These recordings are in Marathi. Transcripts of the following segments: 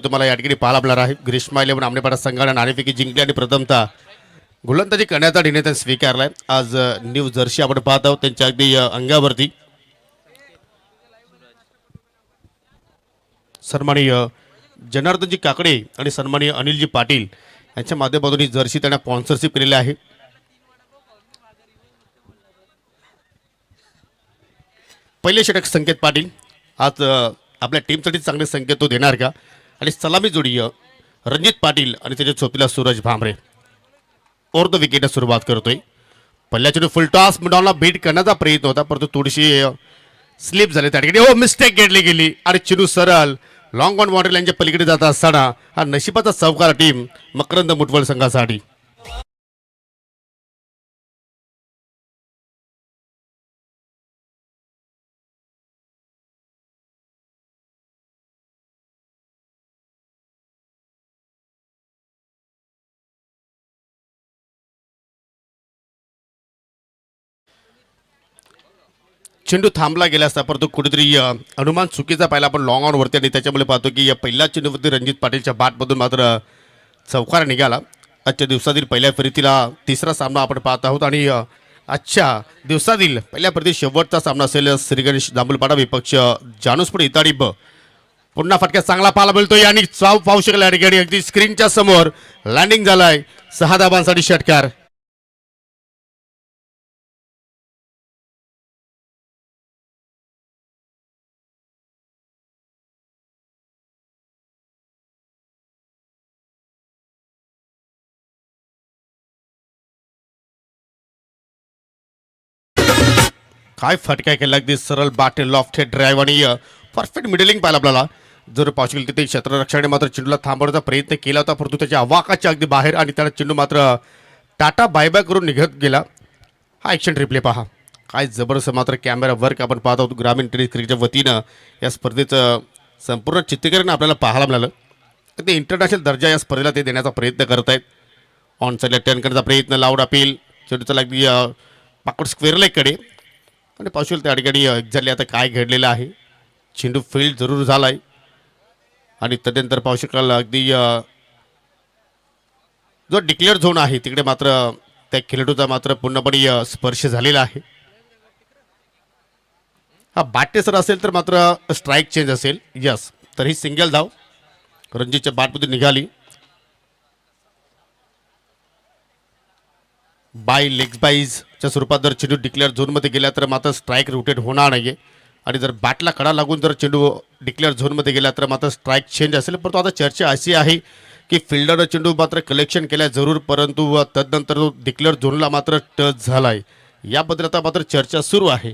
तुम्हाला या ठिकाणी पाहायला मिळणार आहे. ग्रीष्मा 11 आमनेपाडा संघाने नाणेफेकी जिंकली आणि प्रथमतः गोलंदाजी करण्याचा निर्णय त्यांनी स्वीकारलाय. आज न्यू जर्सी आपण पाहत आहोत त्यांच्या अगदी अंगावरती. सन्माननीय जनार्दनजी काकडे आणि सन्माननीय अनिलजी पाटील यांच्या माध्यमातून ही जर्सी त्यांना स्पॉन्सरशिप केलेली आहे. पहिले षटक संकेत पाटील आज आपल्या टीमसाठी चांगले संकेत तो देणार का. आणि सलामी जोडी रणजित पाटील आणि त्याच्या चोपीला सूरज भांबरे ओर द विकेटला सुरुवात करतोय. पहिल्या फुल टॉस मिडॉनला बीट करण्याचा प्रयत्न होता परंतु थोडीशी स्लिप झाली त्या ठिकाणी. मिस्टेक घेतली गेली आणि चिनू सरळ लॉंग ऑन बाउंड्री लाईनच्या पलीकडे जात असताना हा नशिबाचा चौकार टीम मकरंद मुटवल संघासाठी. चेंडू थांबला गेला असता परंतु कुठेतरी अनुमान चुकीचा पाहिला आपण लॉंग ऑन वरती आणि त्याच्यामुळे पाहतो की या पहिल्या चेंडूवरती रणजित पाटीलच्या बॅटमधून मात्र चौकार निघाला. आजच्या दिवसातील पहिल्या फेरीतीला तिसरा सामना आपण पाहत आहोत आणि आजच्या दिवसातील पहिल्या फेरीतील शेवटचा सामना असेल श्री गणेश दांबुलपाडा विपक्ष जानूसपूर इताडी ब. पुन्हा फटका चांगला पाहायला मिळतोय आणि चाव पाहू शकला या ठिकाणी अगदी स्क्रीनच्या समोर लँडिंग झालाय. 6 धाबांसाठी षटकार. काय फटका केला अगदी सरळ बाटे लॉफ्टेड ड्राईव्ह आणि परफेक्ट मिडलिंग पाहिलं आपल्याला. जर पाहू शकेल तिथे क्षेत्ररक्षकाने मात्र चेंडूला थांबवण्याचा प्रयत्न केला होता परंतु त्याच्या अवाकाच्या अगदी बाहेर आणि त्याला चेंडू मात्र टाटा बायबॅक करून निघत गेला. हा ॲक्शन रिप्ले पहा. काय जबरदस्त मात्र कॅमेरा वर्क आपण पाहत आहोत. ग्रामीण टेनिस क्रिकेटच्या वतीनं या स्पर्धेचं संपूर्ण चित्रीकरण आपल्याला पाहायला मिळालं. ते इंटरनॅशनल दर्जा या स्पर्धेला ते देण्याचा प्रयत्न करत आहेत. ऑन साईडला टर्न करण्याचा प्रयत्न लाऊड अपील चेंडूचा अगदी पाकड स्क्वेअर लेगकडे आणि पाहशील त्या ठिकाणी एक्झॅक्टली आता काय घडलेलं आहे. चेंडू फील्ड जरूर झाला आहे आणि तदनंतर पाहू शकाल अगदी जो डिक्लेअर झोन आहे तिकडे मात्र त्या खेळाडूचा मात्र पूर्णपणे स्पर्श झालेला आहे. हा बाटेसर असेल तर मात्र स्ट्राईक चेंज असेल. यस तर ही सिंगल धाव रणजीतच्या बॅटमधून निघाली. बाय लेग्स बाईजच्या स्वरूपात जर चेंडू डिक्लेअर झोनमध्ये गेला तर मात्र स्ट्राईक रोटेट होणार नाही आहे आणि जर बॅटला कडा लागून जर चेंडू डिक्लेअर झोनमध्ये गेला तर मात्र स्ट्राईक चेंज असेल. परंतु आता चर्चा अशी आहे की फिल्डरनं चेंडू मात्र कलेक्शन केल्या जरूर परंतु तदनंतर तो डिक्लेअर झोनला मात्र टच झाला आहे. याबद्दल आता मात्र चर्चा सुरू आहे.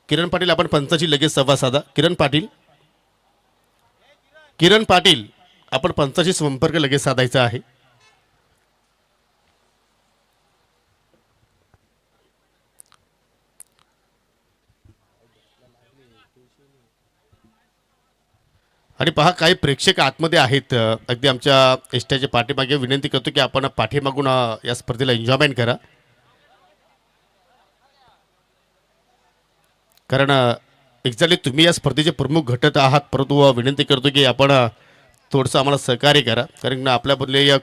किरण पाटील आपण पंचाची लगेच संवाद साधा. किरण पाटील आपण पंचाशी संपर्क लगेच साधायचा आहे. आणि पहा काही प्रेक्षक आतमध्ये आहेत अगदी आमच्या एसट्याच्या पाठीमागे. विनंती करतो की आपण पाठीमागून या स्पर्धेला एन्जॉयमेंट करा कारण एक्झॅक्टली तुम्ही या स्पर्धेचे प्रमुख घटक आहात. परंतु विनंती करतो की आपण थोडंसं आम्हाला सहकार्य करा कारण आपल्याबद्दल या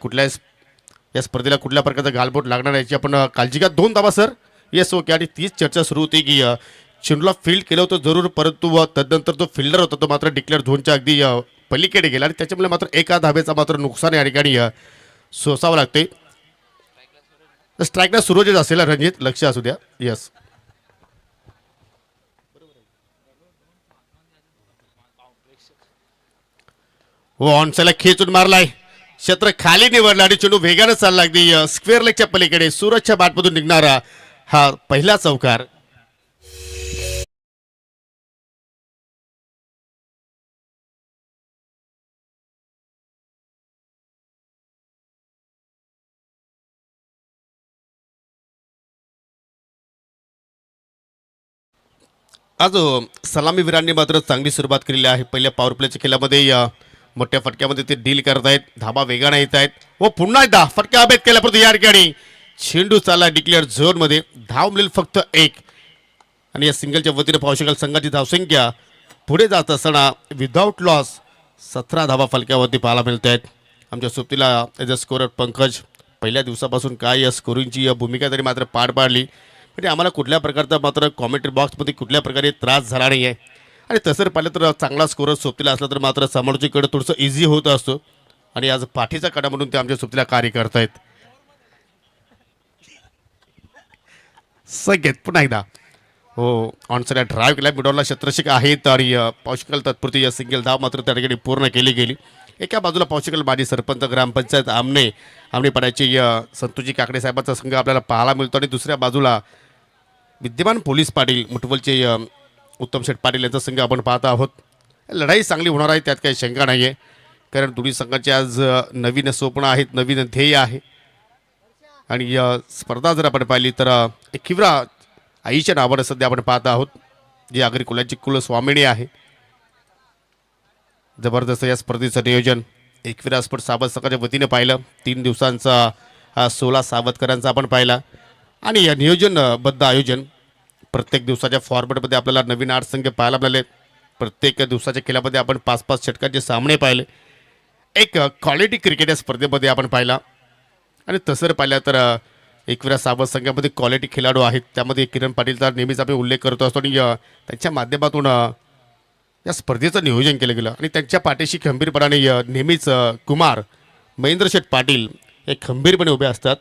या स्पर्धेला कुठल्या प्रकारचा गालबोट लागणार याची आपण काळजी घ्या. 2 धावा सर. Yes okay. आणि तीच चर्चा सुरू होती की चेंडूला फील्ड केलं होतं जरूर परंतु तदनंतर जो फिल्डर होता तो मात्र डिक्लेअर झोनच्या अगदी पलीकडे गेला आणि त्याच्यामुळे मात्र एका धाब्याचा मात्र नुकसान या ठिकाणी सोसावं लागते. स्ट्राईकला सुरुवातच असेल रणजित लक्ष असू द्या. यस हो ऑन साईडला खेचून मारलाय. क्षेत्र खाली निवडलं आणि चेंडू वेगानं चालला अगदी स्क्वेअर लेगच्या पलीकडे. सूरजच्या बॅटमधून निघणारा हा पहिला चौकार. आज सलामीवीरांनी मात्र चांगली सुरुवात केलेली आहे. पहिल्या पॉवर प्लेच्या खेळामध्ये मोठ्या फटक्यामध्ये ते डील करत आहेत. धाबा वेगाने येत आहेत व पुन्हा एकदा फटका अभेद केला परंतु या ठिकाणी चेंडू चालला डिक्लेअर झोनमध्ये. धाव मिळेल फक्त 1 आणि या सिंगलच्या वतीने पाहू शकाल संघाची धावसंख्या पुढे जात असताना विदाऊट लॉस 17 धावा फलक्यावरती पाहायला मिळत आहेत. आमच्या सोबतीला एज अ स्कोरर पंकज पहिल्या दिवसापासून काय या स्कोरिंगची भूमिका तरी मात्र पार पाडली. म्हणजे आम्हाला कुठल्या प्रकारचा मात्र कॉमेंट्री बॉक्समध्ये कुठल्या प्रकारे त्रास झाला नाही आहे. आणि तसं पाहिलं तर चांगला स्कोरर सोबतीला असला तर मात्र समोरचीकडे थोडंसं इझी होत असतो. आणि आज पाठीचा कडा म्हणून ते आमच्या सोबतीला कार्य करतायत. संकेत पुन्हा एकदा हो ऑन साईड ड्राईव्ह केला मिडॉलला क्षेत्ररक्षक आहेत आणि पावशिकल तत्पुरती या सिंगल धाव मात्र त्या ठिकाणी पूर्ण केली गेली. एका बाजूला पावशिकल माजी सरपंच ग्रामपंचायत आमनेपडाची संतोषजी काकडे साहेबांचा संघ आपल्याला पाहायला मिळतो आणि दुसऱ्या बाजूला विद्यमान पोलीस पाटील मुठवलचे उत्तम शेठ पाटील यांचा संघ आपण पाहत आहोत. लढाई चांगली होणार आहे त्यात काही शंका नाही आहे. कारण दोन्ही संघाचे आज नवीन स्वप्न आहेत, नवीन ध्येय आहे. आणि स्पर्धा जर आपण पाहिली तर एकविरा आईच्या नावानं सध्या आपण पाहत आहोत जी आगरी कुलाची कुलस्वामिनी आहे. जबरदस्त या स्पर्धेचं नियोजन एकविरा स्पोर्ट सावध संघाच्या वतीने पाहिलं. 3 दिवसांचा 16 सावधकरांचा आपण पाहिला. आणि या नियोजनबद्ध आयोजन प्रत्येक दिवसाच्या फॉर्मॅटमध्ये आपल्याला नवीन 8 संघ पाहायला मिळाले. प्रत्येक दिवसाच्या खेळामध्ये आपण 5-5 षटकांचे सामने पाहिले. एक क्वालिटी क्रिकेट या स्पर्धेमध्ये आपण पाहिला. आणि तसं पाहिलं तर एकविरा सावध संघामध्ये क्वालिटी खेळाडू आहेत. त्यामध्ये किरण पाटीलचा नेहमीच आपण उल्लेख करतो असतो आणि त्यांच्या माध्यमातून या स्पर्धेचं नियोजन केलं गेलं. आणि त्यांच्या पाठीशी खंबीरपणाने नेहमीच कुमार महेंद्र शेठ पाटील हे खंबीरपणे उभे असतात.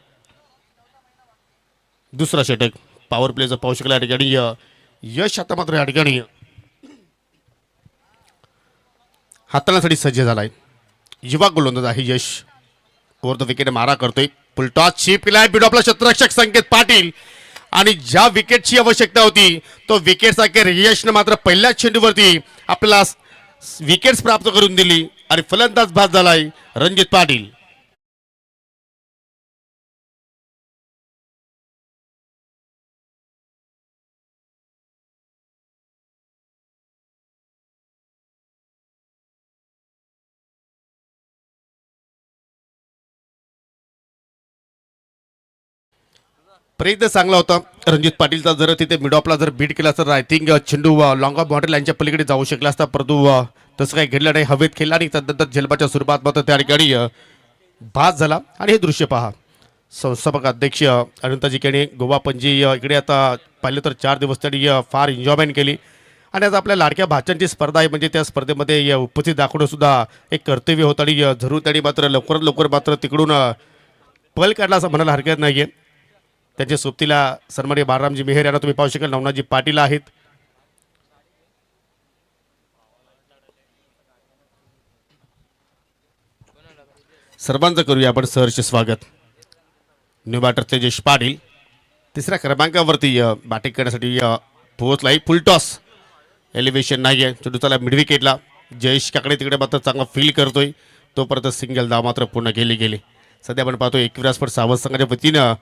दुसरा षटक पॉवर प्लेचं पाहू शकला या ठिकाणी यश आता मात्र या ठिकाणी हाताळण्यासाठी सज्ज झाला आहे. युवा गोलंदाज आहे यश. ओव्हर द विकेट मारा करतोय. फुलटॉस चिप केलाय बिडॉपला क्षेत्ररक्षक संकेत पाटील. आणि ज्या विकेटची आवश्यकता होती तो विकेट अखेर यशनं मात्र पहिल्याच चेंडूवरती आपल्याला विकेट्स प्राप्त करून दिली. आणि फलंदाज बाद झालाय रणजित पाटील. प्रयत्न चांगला होता रणजित पाटीलचा. जर तिथे मिडॉपला जर बीट केला तर आय थिंक चेंडू लॉंग ऑफ बाउंड्री लाईनच्या पलीकडे जाऊ शकला असता. परंतु तसं काही घडलं नाही. हवेत खेळला आणि त्यानंतर झेलबाच्या स्वरूपात मात्र त्या ठिकाणी बाद झाला. आणि हे दृश्य पहा. संस्थापक अध्यक्ष अनंताजी केणे गोवा पणजी इकडे आता पाहिलं तर 4 दिवस त्यांनी फार एन्जॉयमेंट केली. आणि आज आपल्या लाडक्या भाच्यांची स्पर्धा आहे म्हणजे त्या स्पर्धेमध्ये उपस्थित दाखवणं सुद्धा एक कर्तव्य होतं. आणि जरूर त्यांनी मात्र लवकरात लवकर मात्र तिकडून पल काढला असं म्हणायला हरकत नाही आहे. त्यांच्या सोबतीला सन्माननीय बाळरामजी मेहर यांना तुम्ही पाहू शकाल. नवनाथजी पाटील आहेत. सर्वांचं करूया आपण सहर्ष स्वागत. न्यू बॅटर तेजस पाटील तिसऱ्या क्रमांकावरती बॅटिंग करण्यासाठी पोहोचलाय. फुलटॉस एलिव्हेशन नाही आहे. चेंडूचाला मिड विकेटला जयेश काकडे तिकडे मात्र चांगला फील करतोय. तोपर्यंत सिंगल धाव मात्र पूर्ण केली गेली. सध्या आपण पाहतो एकविरा स्पोर्ट सावध संघाच्या वतीनं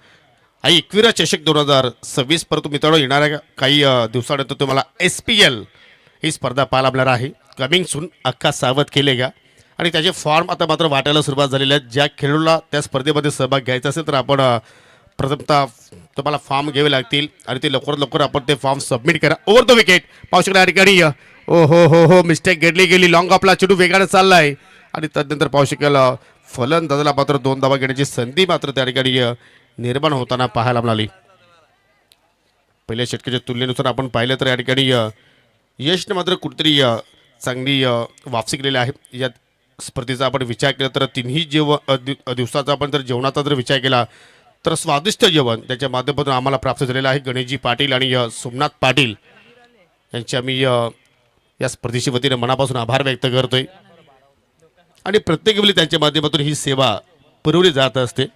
आई एकविरा चषक 2026 परंतु मित्रांनो येणाऱ्या काही दिवसानंतर तुम्हाला SPL ही स्पर्धा पाहायला मिळणार आहे. कमिंग सून अख्खा सावध केलेगा. आणि त्याचे फॉर्म आता मात्र वाटायला सुरुवात झालेली आहे. ज्या खेळाडूला त्या स्पर्धेमध्ये सहभाग घ्यायचा असेल तर आपण प्रथमतः तुम्हाला फॉर्म घ्यावे लागतील आणि ते लवकरात लवकर आपण ते फॉर्म सबमिट करा. ओव्हर द विकेट पाहू शकला या ठिकाणी हो मिस्टेक घडली गेली. लॉंग ऑफला चेंडू वेगाने चालला आहे. आणि त्यानंतर पाहू शकेल फलंदाजाला मात्र 2 धावा घेण्याची संधी मात्र त्या ठिकाणी निर्माण होताना पाहायला मिळाली. पहिल्या षटकाच्या तुलनेनुसार आपण पाहिलं तर या ठिकाणी यशने मात्र कुठेतरी चांगली वापसी केलेली आहे. या स्पर्धेचा आपण विचार केला तर तिन्ही दिवसाचा आपण जर जेवणाचा जर विचार केला तर स्वादिष्ट जेवण त्याच्या माध्यमातून आम्हाला प्राप्त झालेलं आहे. गणेशजी पाटील आणि सोमनाथ पाटील यांचे आम्ही या स्पर्धेच्या वतीने मनापासून आभार व्यक्त करतोय. आणि प्रत्येक वेळी त्यांच्या माध्यमातून ही सेवा पुरवली जात असते.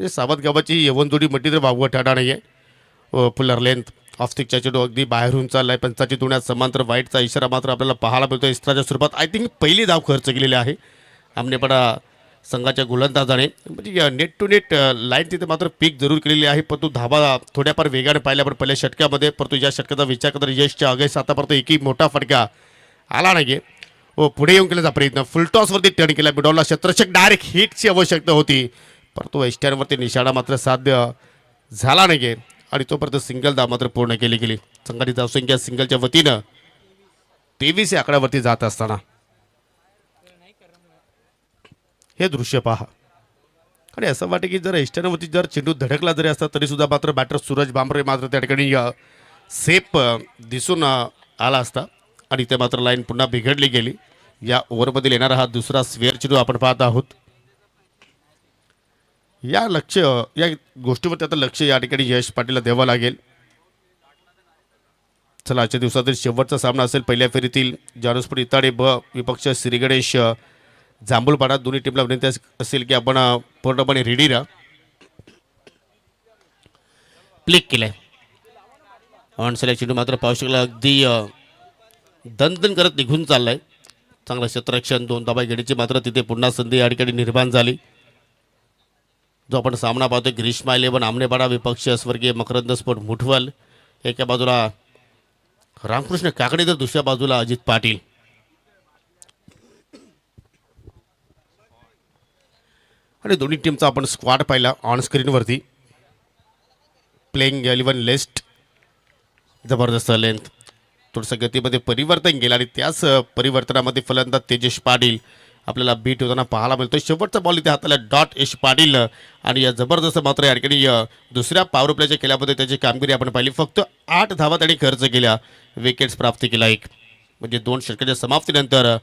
सावध गावाची यवन जोडी म्हटली तर वावगं ठरणार नाही आहे. फुलर लेंथ ऑफ स्टिकच्या चेंडू अगदी बाहेरून चाललाय. पंचाची दुनियात समांतर वाईटचा इशारा मात्र आपल्याला पाहायला मिळतो. इस्त्राच्या स्वरूपात आय थिंक पहिली धाव खर्च केलेली आहे आमनेपडा संघाच्या गोलंदाजाने. म्हणजे नेट टू नेट लाईन तिथे मात्र पीक जरूर केलेली आहे. परंतु धाबा थोड्याफार वेगाने पाहिल्या पण पहिल्या षटकामध्ये. परंतु या षटकाचा विचार करता यशच्या अगेन्स्ट आतापर्यंत एकही मोठा फटका आला नाही. पुढे येऊन केल्याचा प्रयत्न फुलटॉसवरती टर्न केला. मिडॉलला क्षेत्ररक्षक डायरेक्ट हिटची आवश्यकता होती परंतु वेस्टर्नवरती निशाणा मात्र साध्य झाला नाही. आणि तोपर्यंत सिंगल धाव मात्र पूर्ण केली गेली. संघाची धावसंख्या सिंगलच्या वतीनं 23 या आकड्यावरती जात असताना हे दृश्य पहा. आणि असं वाटतं की जर एस्टर्नवरती जर चेंडू धडकला जरी असता तरी सुद्धा मात्र बॅटर सूरज भांबरे मात्र त्या ठिकाणी सेफ दिसून आला असता आणि ते मात्र लाईन पुन्हा बिघडली गेली. या ओव्हरमधील येणारा हा दुसरा स्वेअर चेंडू आपण पाहत आहोत. या गोष्टीवरती आता लक्ष या ठिकाणी यश पाटीलला द्यावं लागेल. चला आजच्या दिवसातील शेवटचा सामना असेल पहिल्या फेरीतील. जानूसपूर इताडे ब विपक्ष श्री गणेश जांभूलपाडा. दोन्ही टीमला विनंती असेल की आपण पूर्णपणे रेडी राहा. प्लिक केलंय ऑन सेला चेंडू मात्र पाहू शकला अगदी दणदण करत निघून चाललाय. चांगलं क्षेत्ररक्षण 2 धाबा घेण्याची मात्र तिथे पुन्हा संधी या ठिकाणी निर्माण झाली. जो आपण सामना पाहतोय ग्रीष्मा 11 आमनेपाडा विपक्ष स्वर्गीय मकरंद स्पोर्ट मुठवल. एका बाजूला रामकृष्ण काकडे तर दुसऱ्या बाजूला अजित पाटील. आणि दोन्ही टीमचा आपण स्क्वॉड पाहिला ऑन स्क्रीनवरती. प्लेइंग 11 लेस्ट जबरदस्त लेंथ. थोडंसं गतीमध्ये परिवर्तन केलं आणि त्याच परिवर्तनामध्ये फलंदाज तेजस पाटील आपल्याला बीट होताना पाहायला मिळतो. शेवटचा बॉल इथे हाताला डॉट यश पाटील आणि या जबरदस्त मात्र या ठिकाणी दुसऱ्या पॉवर प्लेच्या केल्यामध्ये त्याची कामगिरी आपण पाहिली. फक्त 8 धावा त्यांनी खर्च केल्या, विकेट्स प्राप्त केला 1. म्हणजे 2 षटकाच्या समाप्तीनंतर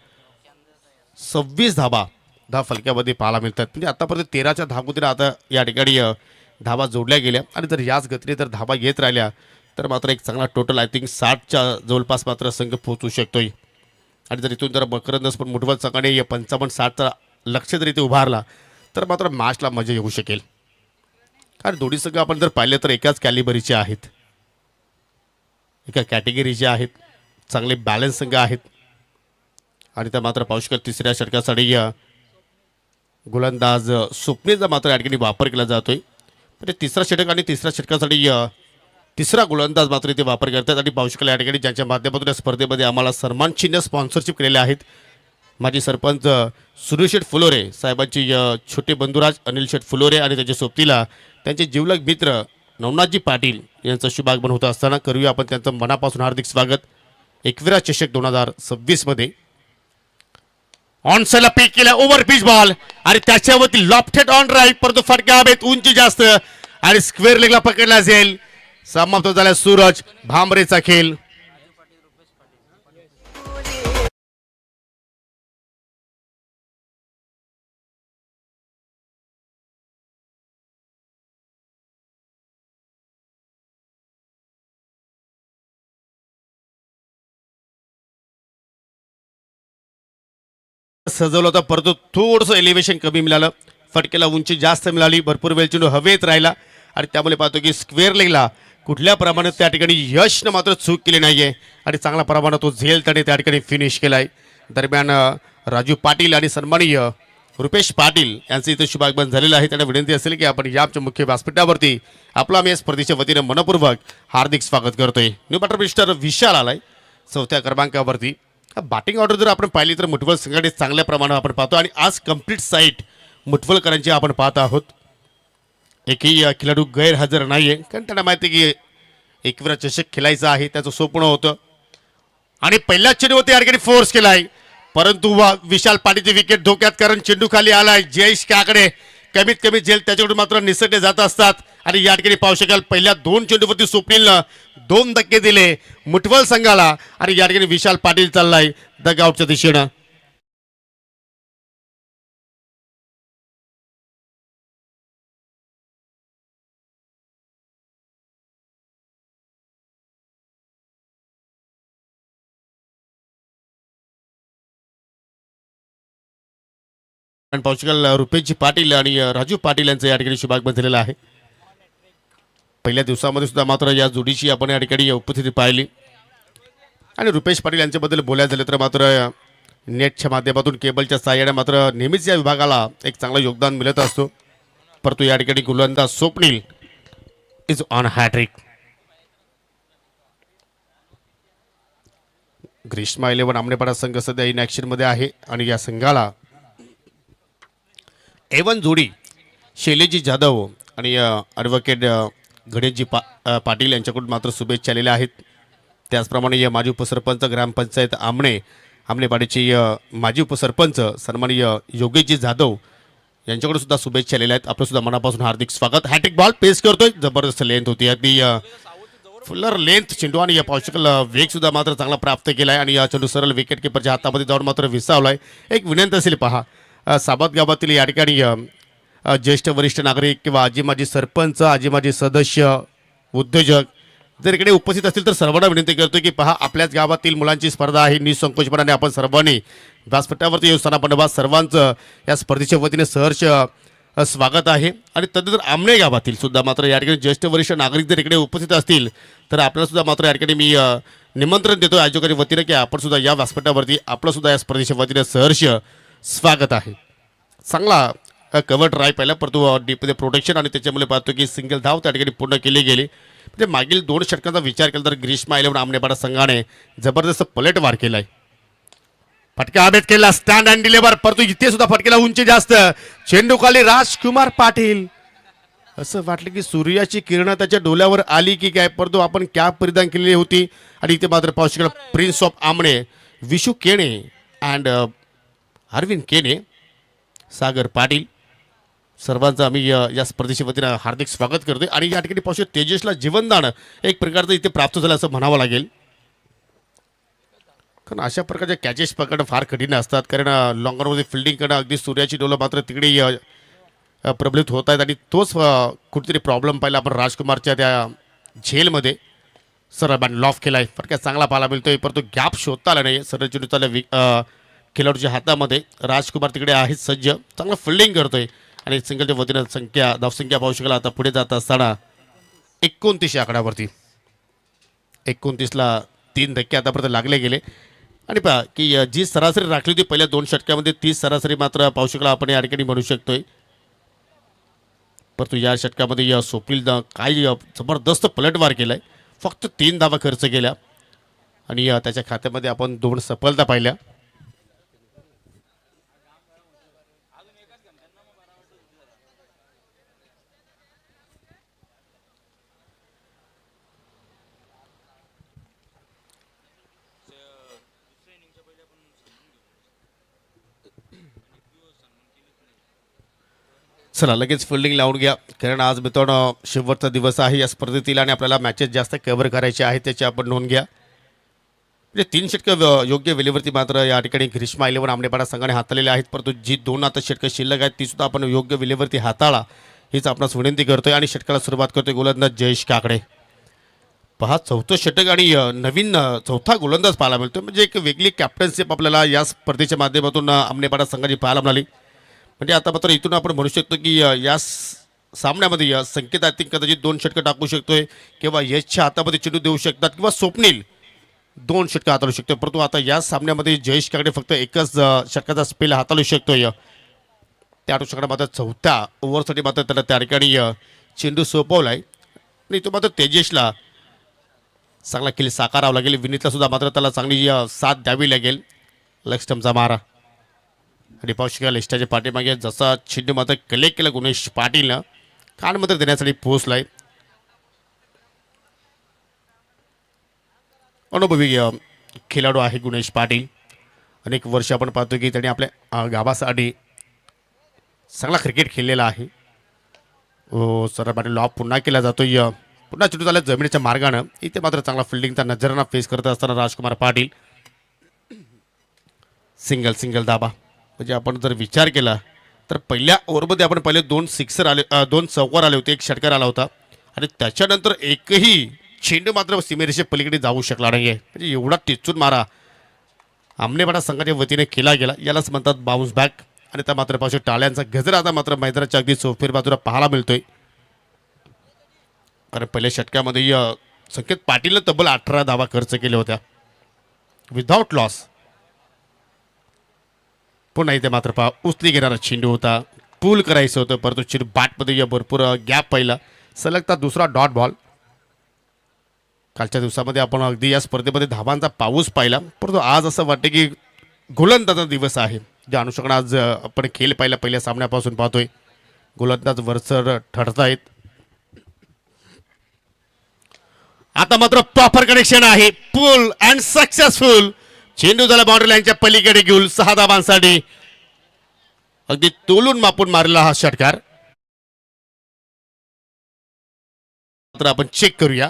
26 धावा फलक्यामध्ये पाहायला मिळतात. म्हणजे आतापर्यंत 13च्या धावगतीने आता या ठिकाणी धावा जोडल्या गेल्या आणि जर याच गतीने जर धावा येत राहिल्या तर मात्र एक चांगला टोटल आय थिंक 60च्या जवळपास मात्र संघ पोहोचू शकतोय. आणि जर इथून जर मकरंद स्पोर्ट मुठवल संघाने 55-60चा लक्ष जर इथे उभारला तर मात्र मॅचला मजा येऊ शकेल. कारण दोन्ही संघ आपण जर पाहिले तर एकाच कॅलिबरीचे आहेत, एका कॅटेगरीचे आहेत, चांगले बॅलन्स संघ आहेत. आणि त्या मात्र पाहू शकाल तिसऱ्या षटकासाठी गोलंदाज स्वप्नीचा मात्र या ठिकाणी वापर केला जातोय. म्हणजे तिसरा षटक आणि तिसऱ्या षटकासाठी तिसरा गोलंदाज मात्र इथे वापर करतात. आणि पाहू शकाल या ठिकाणी ज्यांच्या माध्यमातून या स्पर्धेमध्ये आम्हाला सन्मान चिन्ह स्पॉन्सरशिप केलेले आहेत. माजी सरपंच सुनील शेठ फुलोरे साहेबांची छोटे बंधुराज अनिल शेठ फुलोरे आणि त्याच्या सोबतीला त्यांचे जिवलग मित्र नवनाथजी पाटील यांचं शुभागमन होतं असताना करूया आपण त्यांचं मनापासून हार्दिक स्वागत. एकविरा चषक 2026 मध्ये ऑनसेला पीक केला ओव्हर पिच बॉल आणि त्याच्यावरती लॉफ्टेड ऑन ड्राईव्ह परंतु फटका हवेत उंची जास्त आणि स्क्वेअर लेगला पकडला जाईल. समाप्त झाला सूरज भांबरेचा खेळ. सजवलं होतं परंतु थोडंसं एलिव्हेशन कमी मिळालं, फटकेला उंची जास्त मिळाली, भरपूर वेळ चेंडू हवेत राहिला आणि त्यामुळे पाहतो की स्क्वेअर लेगला कुठल्या प्रमाणात त्या ठिकाणी यशनं मात्र चूक केली नाहीये आणि चांगल्या प्रमाणात तो झेल त्याने त्या ठिकाणी फिनिश केलाय. दरम्यान राजू पाटील आणि सन्माननीय रुपेश पाटील यांचं इथे शुभागमन झालेलं आहे. त्यांना विनंती असेल की आपण या आमच्या मुख्य व्यासपीठावरती आपलं आम्ही या स्पर्धेच्या वतीने मनपूर्वक हार्दिक स्वागत करतोय. न्यू बॅटर मिस्टर विशाल आलाय 4थ्या क्रमांकावरती. बॅटिंग ऑर्डर जर आपण पाहिली तर मुठवल संघाने चांगल्या प्रमाणात आपण पाहतो आणि आज कंप्लीट साईट मुठवलकरांची आपण पाहत आहोत. एकही खेळाडू गैरहजर नाही आहे कारण त्यांना माहिती आहे की एकविरा चषक खेळायचं आहे, त्याचं स्वप्न होतं. आणि पहिल्याच चेंडूवरती या ठिकाणी फोर्स केलाय परंतु विशाल पाटीलची विकेट धोक्यात कारण चेंडू खाली आलाय. जयेश काकडे कमीत कमी झेल त्याच्याकडून मात्र निसटले जात असतात आणि या ठिकाणी पाहू शकाल पहिल्या 2 चेंडूवरती स्वप्नीलनं 2 धक्के दिले मुठवल संघाला आणि या ठिकाणी विशाल पाटील चाललाय डगआउटच्या दिशेनं. पाहू शकाल रुपेशजी पाटील आणि राजू पाटील यांचं या ठिकाणी शुभागमन झालेलं आहे. पहिल्या दिवसामध्ये सुद्धा मात्र या जोडीची आपण या ठिकाणी उपस्थिती पाहिली आणि रुपेश पाटील यांच्याबद्दल बोलायचं झालं तर मात्र नेटच्या माध्यमातून केबलच्या सहाय्याने मात्र नेहमीच या विभागाला एक चांगलं योगदान मिळत असतो. परंतु या ठिकाणी गोलंदाज Swapnil is on hattrick. Grishma 11 Amnepada संघ सध्या इन ॲक्शनमध्ये आहे आणि या संघाला एवन जोडी शैलेजी जाधव आणि ॲडव्होकेट गणेशजी पाटील यांच्याकडून मात्र शुभेच्छा आलेल्या आहेत. त्याचप्रमाणे या माजी उपसरपंच ग्रामपंचायत आमनेपाडीचे माजी उपसरपंच सन्माननीय योगेशजी जाधव यांच्याकडे सुद्धा शुभेच्छा आलेल्या आहेत. आपलं सुद्धा मनापासून हार्दिक स्वागत. हॅट्रिक बॉल पेस करतोय, जबरदस्त लेंथ होती अगदी फुल्लर लेंथ चेंडू आणि या पॉसिकल वेग सुद्धा मात्र चांगला प्राप्त केलाय आणि या चेंडू सरळ विकेट किपरच्या हातामध्ये जाऊन मात्र विसावलाय. एक विनंती असेल पहा, साबत गावातील या ठिकाणी ज्येष्ठ वरिष्ठ नागरिक किंवा आजी माजी सरपंच, आजी माजी सदस्य, उद्योजक जर इकडे उपस्थित असतील तर सर्वांना विनंती करतोय की पहा, आपल्याच गावातील मुलांची स्पर्धा आहे. निसंकोचपणाने आपण सर्वांनी व्यासपीठावरती येऊ स्थानापन्न सर्वांचं या स्पर्धेच्या वतीने सहर्ष स्वागत आहे. आणि तद्नंतर आमणे गावातील सुद्धा मात्र या ठिकाणी ज्येष्ठ वरिष्ठ नागरिक जर इकडे उपस्थित असतील तर आपल्याला सुद्धा मात्र या ठिकाणी मी निमंत्रण देतो आयोजकांच्या वतीने की आपण सुद्धा या व्यासपीठावरती आपलं सुद्धा या स्पर्धेच्या वतीने सहर्ष स्वागत आहे. चांगला कव्हर ड्राईव्ह पहिला, परंतु डीपमध्ये प्रोटेक्शन आणि त्याच्यामुळे पाहतो की सिंगल धाव त्या ठिकाणी पूर्ण केली गेली. म्हणजे मागील 2 षटकांचा विचार केला तर ग्रीष्मा 11 आमनेपाडा संघाने जबरदस्त पलटवार केलाय. फटका अभेद केला, स्टँड अँड डिलेवर, परंतु इथे सुद्धा फटकेला उंची जास्त. चेंडू खाली राजकुमार पाटील. असं वाटलं की सूर्याची किरण त्याच्या डोल्यावर आली की काय, परंतु आपण कॅप परिधान केलेली होती आणि इथे मात्र पाहू शकला prince of Amane, Vishu Kene and Arvind Kene, Sagar Patil सर्वांचं आम्ही या स्पर्धेच्या वतीनं हार्दिक स्वागत करतोय. आणि या ठिकाणी पाहू शकतो तेजसला जीवनदान एक प्रकारचं इथे प्राप्त झालं असं म्हणावं लागेल, कारण अशा प्रकारच्या कॅचेस पकडणं फार कठीण असतात. कारण लॉंगरमध्ये फिल्डिंग करणं अगदी सूर्याची डोलं मात्र तिकडे प्रबलित होत आहेत आणि तोच कुठेतरी प्रॉब्लेम पाहिला आपण राजकुमारच्या त्या झेलमध्ये. सरळ बॅन लॉफ केलाय, फटका चांगला पाहायला मिळतोय, परंतु गॅप शोधता आला नाही. सरळ चेंडू चालला खेळाडूच्या हातामध्ये. राजकुमार तिकडे आहे सज्ज, चांगलं फिल्डिंग करतोय आणि सिंगलच्या वतीनं धावसंख्या पाहू शकला. आता पुढे जात असताना 29 या आकड्यावरती 29ला 3 धक्के आतापर्यंत लागले गेले. आणि पहा की जी सरासरी राखली होती पहिल्या 2 षटकामध्ये 30 सरासरी मात्र पाहू शकला आपण या ठिकाणी म्हणू शकतोय. परंतु या षटकामध्ये स्वप्नील काय जबरदस्त पलटवार केलाय, फक्त 3 धावा खर्च केल्या आणि त्याच्या खात्यामध्ये आपण 2 सफलता पाहिल्या. चला लगेच फिल्डिंग लावून घ्या, कारण आज मित्रांनो शेवटचा दिवस आहे या स्पर्धेतील आणि आपल्याला मॅचेस जास्त कव्हर करायचे आहेत, त्याची आपण नोंद घ्या. म्हणजे 3 षटकं योग्य वेळेवरती मात्र या ठिकाणी ग्रीष्मा 11 आमनेपाडा संघाने हाताळलेले आहेत, परंतु जी 2 आता षटकं शिल्लक आहेत ती सुद्धा आपण योग्य वेळेवरती हाताळा हीच आपणास विनंती करतोय. आणि षटकाला सुरुवात करतोय गोलंदाज जयेश काकडे. पहा 4थं षटक आणि नवीन 4था गोलंदाज पाहायला मिळतो, म्हणजे एक वेगळी कॅप्टनशिप आपल्याला या स्पर्धेच्या माध्यमातून आमनेपाडा संघाची पाहायला मिळाली. म्हणजे आता मात्र इथून आपण म्हणू शकतो की या सामन्यामध्ये संकेत आय थिंक कदाचित 2 षटकं टाकू शकतोय किंवा यशच्या हातामध्ये चेंडू देऊ शकतात किंवा स्वप्नील 2 षटकं हाताळू शकतो. परंतु आता या सामन्यामध्ये जयेश काकडे फक्त एकच षटकाचा स्पेल हाताळू शकतोय. त्या अनुषंगाने मात्र 4थ्या ओव्हरसाठी मात्र त्याला त्या ठिकाणी चेंडू सोपवलाय आणि तो मात्र तेजसला चांगला खेळ साकारावा लागेल. विनीतला सुद्धा मात्र त्याला चांगली साथ द्यावी लागेल. लेग स्टंपचा मारा आणि पाहू शकाल लिस्टाच्या पाठीमागे जसा चेंडू मात्र कलेक्ट केला गुणेश पाटीलनं, कान मात्र देण्यासाठी पोहोचलाय. अनुभवी खेळाडू आहे गुणेश पाटील. अनेक वर्ष आपण पाहतो की त्याने आपल्या गावासाठी चांगला क्रिकेट खेळलेला आहे. सर पाटील लॉब पुन्हा केला जातोय, पुन्हा चेंडू झाला जमिनीच्या मार्गानं. इथे मात्र चांगला फिल्डिंगचा नजराना फेस करत असताना राजकुमार पाटील सिंगल धाबा. म्हणजे आपण जर विचार केला तर पहिल्या ओव्हरमध्ये आपण पहिले 2 सिक्सर आले, 2 चौकार आले होते, 1 षटकार आला होता आणि त्याच्यानंतर एकही चेंडू मात्र सीमेरेषे पलीकडे जाऊ शकला नाही आहे. म्हणजे एवढा टिचून मारा आमनेपाडा संघाच्या वतीने केला गेला, यालाच म्हणतात बाउन्स बॅक. आणि त्या मात्र पाहू टाळ्यांचा गजर आता मात्र मैदानाच्या अगदी चौफेर बाजूला पाहायला मिळतोय. कारण पहिल्या षटकामध्ये संकेत पाटीलनं तब्बल 18 धावा खर्च केल्या होत्या विदाउट लॉस. पुन्हा इथे मात्र पहा उचली घेणारा चेंडू होता, पूल करायचं होतं, परंतु चेंडू बॅटमध्ये भरपूर गॅप पाहिला. सलगता दुसरा डॉट बॉल. कालच्या दिवसामध्ये आपण अगदी या स्पर्धेमध्ये धावांचा पाऊस पाहिला, परंतु आज असं वाटतं की गोलंदाजा दिवस आहे. ज्या अनुषंगाने आज आपण खेळ पाहिला पहिल्या सामन्यापासून पाहतोय गोलंदाज वरचढ ठरतायत. आता मात्र प्रॉपर कनेक्शन आहे, पुल अँड सक्सेसफुल. चेंडू झाला बाउंड्री लाईनच्या पलीकडे घेऊन 6 धावांसाठी. अगदी तोलून मापून मारलेला हा षटकार. तर आपण चेक करूया.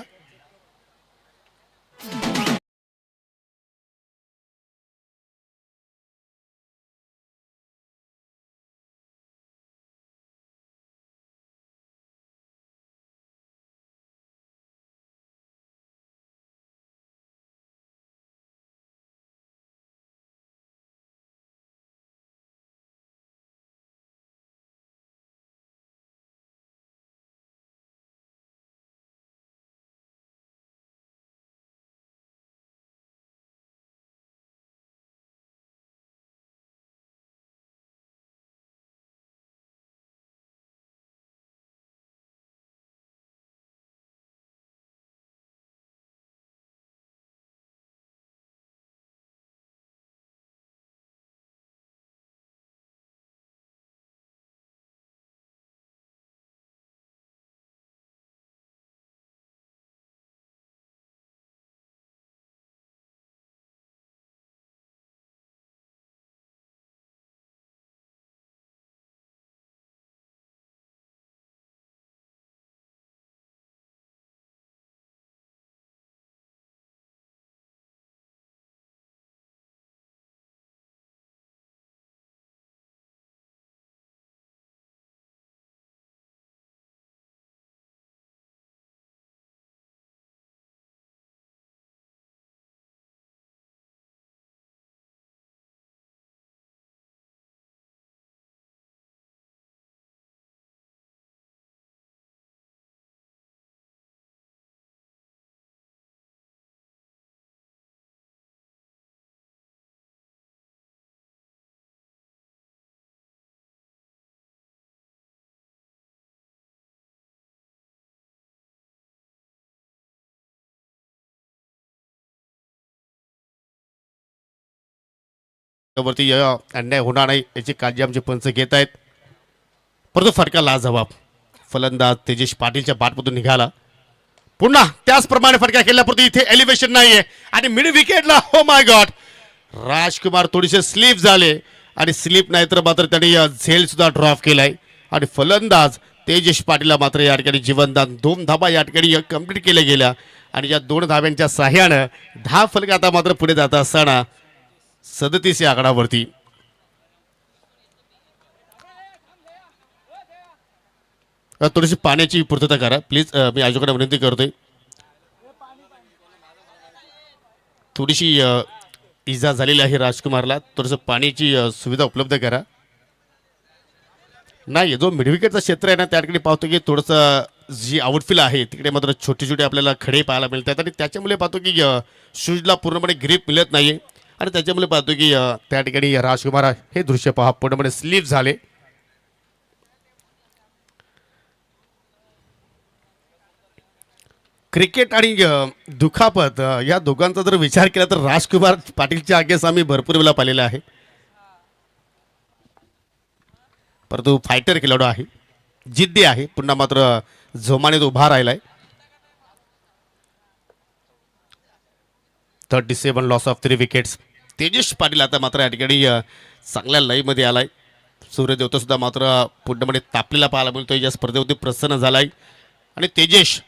वरती अन्याय होणार नाही याची काळजी आमचे पंच घेत आहेत. परंतु फटका लाजवाब. फलंदाज तेजेश पाटीलच्या बॅटमधून निघाला. पुन्हा त्याचप्रमाणे फटका केल्यापुरती इथे एलिव्हेशन नाहीये आणि मिड विकेटला हो माय गॉड राजकुमार थोडेसे स्लिप झाले आणि स्लिप नाही तर मात्र त्यांनी झेल सुद्धा ड्रॉप केलाय आणि फलंदाज तेजेश पाटीलला मात्र या ठिकाणी जीवनदान 2 धाबा या ठिकाणी कंप्लीट केल्या गेल्या आणि या 2 धाब्यांच्या सहाय्यानं 10 फलक आता मात्र पुढे जात असताना 37 या आकडावरती. थोडीशी पाण्याची पूर्तता करा प्लीज. मी आजोकडे विनंती करतोय. थोडीशी इजा झालेली आहे राजकुमारला. थोडंसं पाण्याची सुविधा उपलब्ध करा. नाही जो मिडविकेटचा क्षेत्र आहे ना त्या ठिकाणी पाहतो की थोडंसं जी आउटफील आहे तिकडे मात्र छोटे छोटे आपल्याला खडे पाहायला मिळतात आणि त्याच्यामुळे पाहतो की शूजला पूर्णपणे ग्रीप मिळत नाही आणि त्याच्यामुळे पाहतो की त्या ठिकाणी राजकुमार हे दृश्य पहा पूर्णपणे स्लिप झाले. क्रिकेट आणि दुखापत या दोघांचा जर विचार केला तर राजकुमार पाटीलच्या आगेस आम्ही भरपूर वेळा पाहिलेला आहे. परंतु फायटर खेळाडू आहे, जिद्दी आहे, पुन्हा मात्र जोमाने तो उभा राहिलाय. 37 loss of 3 wickets. Tejesh Patil आता मात्र या ठिकाणी चांगल्या लाईव्हमध्ये आलाय. सूर्यदेवता सुद्धा मात्र पूर्णपणे तापलेला पाहायला मिळतोय. या स्पर्धेवरती प्रसन्न झालाय आणि तेजेश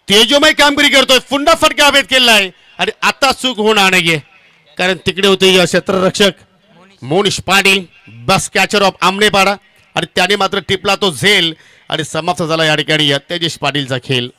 तेजोमय कामगिरी करतोय. पुन्हा फटका हवेत केलाय आणि आता चूक होणार नाहीये कारण तिकडे होते क्षेत्ररक्षक मोनिश पाटील बस कॅचर ऑफ आमनेपाडा आणि त्याने मात्र टिपला तो झेल आणि समाप्त झाला या ठिकाणी तेजेश पाटीलचा खेळ.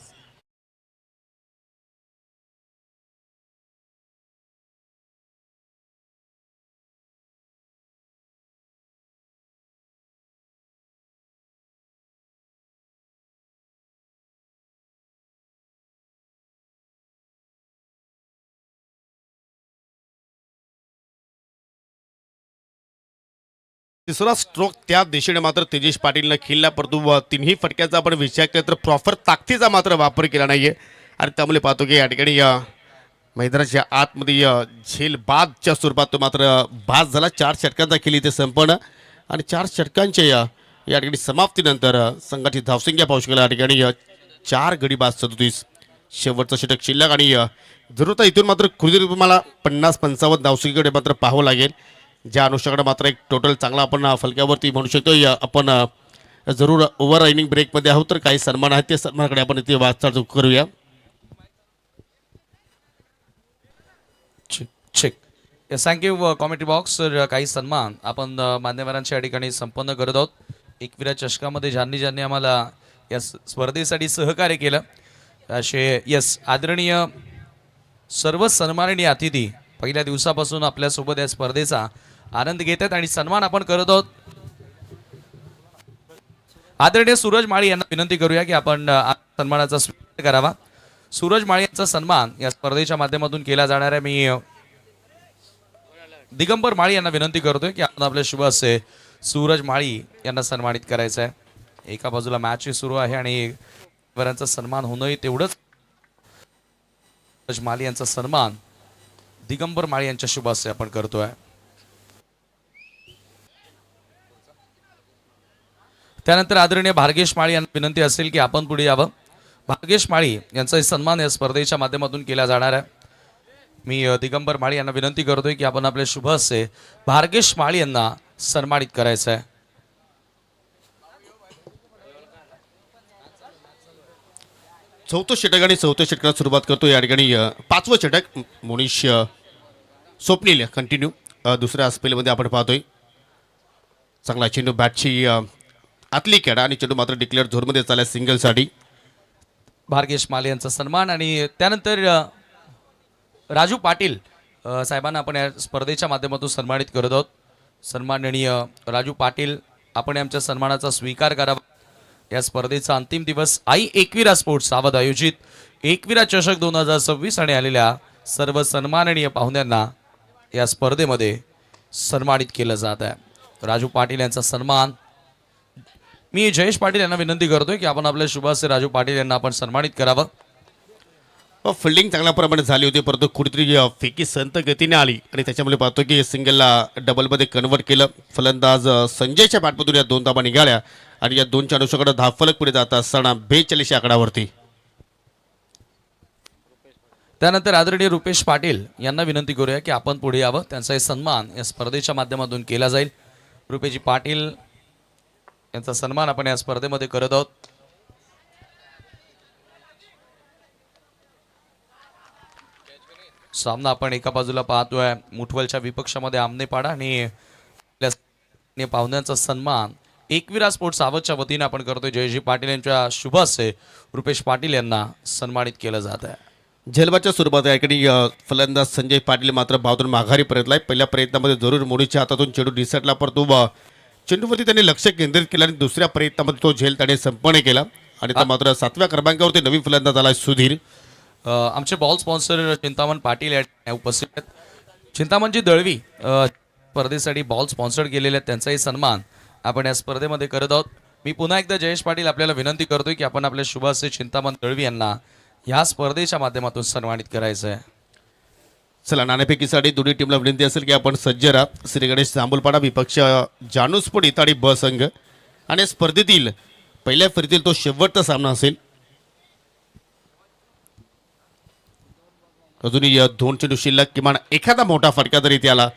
तिसरा स्ट्रोक त्या दिशेने मात्र तेजेश पाटीलनं खेळला परंतु तिन्ही फटक्याचा आपण विचार केला तर प्रॉपर ताकदीचा मात्र वापर केला नाहीये आणि त्यामुळे पाहतो की या ठिकाणी मैदानाच्या आतमध्ये झेल बादच्या स्वरूपात तो मात्र बाद झाला. 4 षटकांचा खेळ इथे संपन्न आणि 4 षटकांच्या या ठिकाणी समाप्तीनंतर संघाची धावसंख्या पाहू शकला. या ठिकाणी 4 गडी बाद 37 शेवटचं षटक शिल्लक आणि जरूर तर इथून मात्र कुठेतरी तुम्हाला 50-55 धावसंख्येकडे मात्र पाहावं लागेल. ज्या अनुषंगाने मात्र एक टोटल चांगला आपण फलक्यावरती म्हणू शकतो. आपण जरूर ओव्हर इनिंग ब्रेकमध्ये आहोत तर काही सन्मान आहेत ते सन्मानाकडे आपण इथे वाटचाल करूया. Check yes thank you commentary box. तर काही सन्मान आपण मान्यवरांच्या या ठिकाणी संपन्न करत आहोत. एकविरा चषकामध्ये ज्यांनी आम्हाला या स्पर्धेसाठी सहकार्य केलं असे यस आदरणीय सर्व सन्माननीय अतिथी पहिल्या दिवसापासून आपल्यासोबत या स्पर्धेचा आनंद घेत आहेत आणि सन्मान आपण करत आहोत. आदरणीय सूरज माळी यांना विनंती करूया की आपण सन्मानाचा स्वीकार करावा. सूरज माळी यांचा सन्मान या स्पर्धेच्या माध्यमातून केला जाणार आहे. मी दिगंबर माळी यांना विनंती करतोय की आपण आपल्या शुभ हस्ते सूरज माळी यांना सन्मानित करायचं आहे. एका बाजूला मॅच सुरू आहे आणि वरांचा सन्मान होणंही तेवढंच. सूरज माळी यांचा सन्मान दिगंबर माळी यांच्या शुभ हस्ते आपण करतोय. त्यानंतर आदरणीय भार्गेश माळी यांना विनंती असेल की आपण पुढे यावं. भार्गेश माळी यांचा सन्मान या स्पर्धेच्या माध्यमातून केला जाणार आहे. मी दिगंबर माळी यांना विनंती करतोय की आपण आपल्या शुभ हस्ते भार्गेश माळी यांना सन्मानित करायचं आहे. चौथं षटक आणि चौथ्या षटकाला सुरुवात करतो. या ठिकाणी पाचवं षटक मोनिश स्वप्नील कंटिन्यू दुसऱ्या स्पेलमध्ये आपण पाहतोय. चांगला चेंडू बॅटची आतली केडा आणि चेंडू मात्र डिक्लेअर झोनमध्ये चालला सिंगलसाठी. भार्गेश माळी यांचा सन्मान आणि त्यानंतर राजू पाटील साहेबांना आपण या स्पर्धेच्या माध्यमातून सन्मानित करत आहोत. सन्माननीय राजू पाटील आपण आमच्या सन्मानाचा स्वीकार करावा. या स्पर्धेचा अंतिम दिवस आई एकविरा स्पोर्ट्स सावध आयोजित एकविरा चषक 2026 आणि आलेल्या सर्व सन्माननीय पाहुण्यांना या स्पर्धेमध्ये सन्मानित केलं जात आहे. राजू पाटील यांचा सन्मान मी जयेश पाटील यांना विनंती करतोय की आपण आपल्या शुभ हस्ते राजू पाटील यांना आपण सन्मानित करावं. फिल्डिंग चांगल्या प्रमाणे झाली होती परंतु कुठेतरी फेकी संत गतीने आली आणि त्याच्यामुळे पाहतो की सिंगलला डबलमध्ये कन्वर्ट केलं. फलंदाज संजयच्या बॅटमधून या 2 धाबा निघाल्या आणि या 2च्या अनुषंगाने धावफलक पुढे जात असताना 42 आकडावरती. त्यानंतर आदरणीय रुपेश पाटील यांना विनंती करूया की आपण पुढे यावं. त्यांचाही सन्मान या स्पर्धेच्या माध्यमातून केला जाईल. रुपेशजी पाटील यांचा सन्मान आपण या स्पर्धेमध्ये करत आहोत. सामना आपण एका बाजूला पाहतोय मुठवलच्या विपक्षामध्ये आमनेपाडा आणि पाहुण्यांचा सन्मान एकविरा स्पोर्ट्स सावधच्या वतीने आपण करतोय. जयजी पाटील यांच्या शुभ हस्ते रुपेश पाटील यांना सन्मानित केलं जात आहे. झेलबाच्या स्वरूपात या ठिकाणी फलंदाज संजय पाटील मात्र बाजून माघारी परतलाय. पहिल्या प्रयत्नामध्ये जरूर मोडीच्या हातातून चेंडू डिसटला परंतु चेंडूवरती त्यांनी लक्ष केंद्रित केलं आणि दुसऱ्या प्रयत्नामध्ये तो झेल त्याने संपन्न केला आणि तो मात्र 7व्या क्रमांकावरती नवीन फलंदाज आला सुधीर. आमचे बॉल स्पॉन्सर चिंतामण पाटील या उपस्थित आहेत. चिंतामणजी दळवी स्पर्धेसाठी बॉल स्पॉन्सर केलेले आहेत. त्यांचाही सन्मान आपण या स्पर्धेमध्ये करत आहोत. मी पुन्हा एकदा जयेश पाटील आपल्याला विनंती करतोय की आपण आपल्या शुभ हस्ते चिंतामण दळवी यांना ह्या स्पर्धेच्या माध्यमातून सन्मानित करायचं आहे. चला नाणेफेकीसाठी दोन्ही टीमला विनंती असेल की आपण सज्ज राहा. श्री गणेश जांभूलपाडा विपक्ष जानूसपूर इताडी ब संघ आणि स्पर्धेतील पहिल्या फेरीतील तो शेवटचा सामना असेल. अजूनही 2 चेंडू शिल्लक. किमान एखादा मोठा फटका जरी इथे आला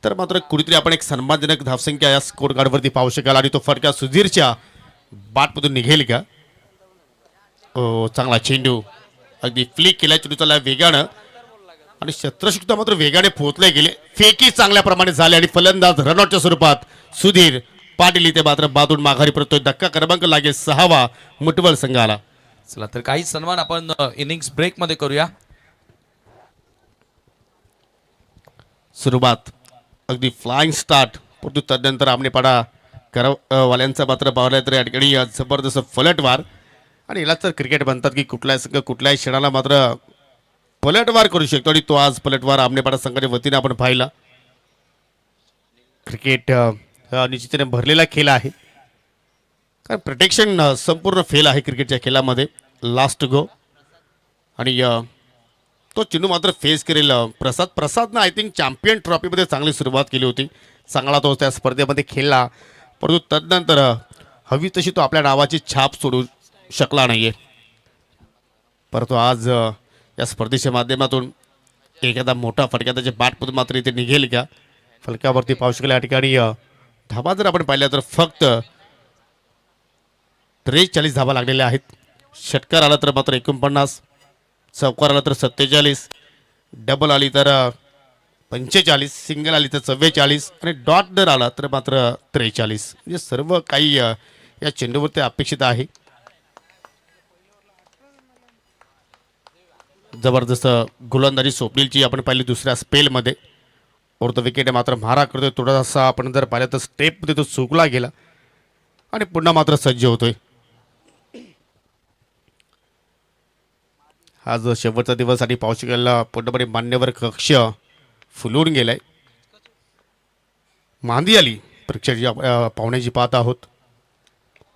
तर मात्र कुठेतरी आपण एक सन्मानजनक धावसंख्या या स्कोर कार्डवरती पाहू शकाल आणि तो फटका सुधीरच्या बॅटमधून निघेल का. चांगला चेंडू अगदी फ्लिक केला. चेंडू चालला वेगानं आणि शत्रशुद्धा मात्र वेगाने पोहोचले गेले. फेकी चांगल्या प्रमाणे झाले आणि फलंदाज रनआउटच्या स्वरूपात सुधीर पाटील इथे मात्र बाजून माघारी परतोय. धक्का क्रमांक लागेल 6वा मुठवल संघाला. चला तर काही सन्मान आपण इनिंग्स ब्रेकमध्ये करूया. सुरुवात अगदी फ्लाइंग स्टार्ट परंतु तदनंतर आमनेपाडा वाल्यांचा मात्र पावला तर या ठिकाणी जबरदस्त फलटवार आणि याला तर क्रिकेट म्हणतात की कुठलाही संघ कुठल्याही क्षणाला मात्र पलटवार करू शकतो आणि तो आज पलटवार आमनेपाडा संघाच्या वतीने आपण पाहिला. क्रिकेट निश्चितपणे भरलेला खेळ आहे कारण प्रोटेक्शन संपूर्ण फेल आहे क्रिकेटच्या खेळामध्ये. लास्ट गो आणि तो चेंडू मात्र फेस करेल प्रसादनं आय थिंक चॅम्पियन ट्रॉफीमध्ये चांगली सुरुवात केली होती. चांगला तो त्या स्पर्धेमध्ये खेळला परंतु तदनंतर हवी तशी तो आपल्या नावाची छाप सोडू शकला नाहीये. परंतु आज या स्पर्धेच्या माध्यमातून एखादा मोठा फटका त्याच्या बॅटमधून मात्र इथे निघेल का? फलकावरती पाहू शकेल या ठिकाणी धाबा जर आपण पाहिल्या तर फक्त 43 धाबा लागलेल्या आहेत. षटकार आला तर मात्र 49, चौकार आला तर 47, डबल आली तर 45, सिंगल आली तर 44 आणि डॉट जर आला तर मात्र 43. म्हणजे सर्व काही या चेंडूवरती अपेक्षित आहे. जबरदस्त गोलंदाजी स्वप्नीलची आपण पाहिली दुसऱ्या स्पेलमध्ये. और तो विकेट मात्र मारा करतोय. थोडासा आपण जर पाहिलं तर स्टेपमध्ये तो चुकला गेला आणि पुन्हा मात्र सज्ज होतोय. आज शेवटचा दिवस आणि पाहू शकेल पूर्णपणे मान्यवर कक्ष फुलून गेलाय. मांदी आली परीक्षेची पाहुण्याची पाहत आहोत.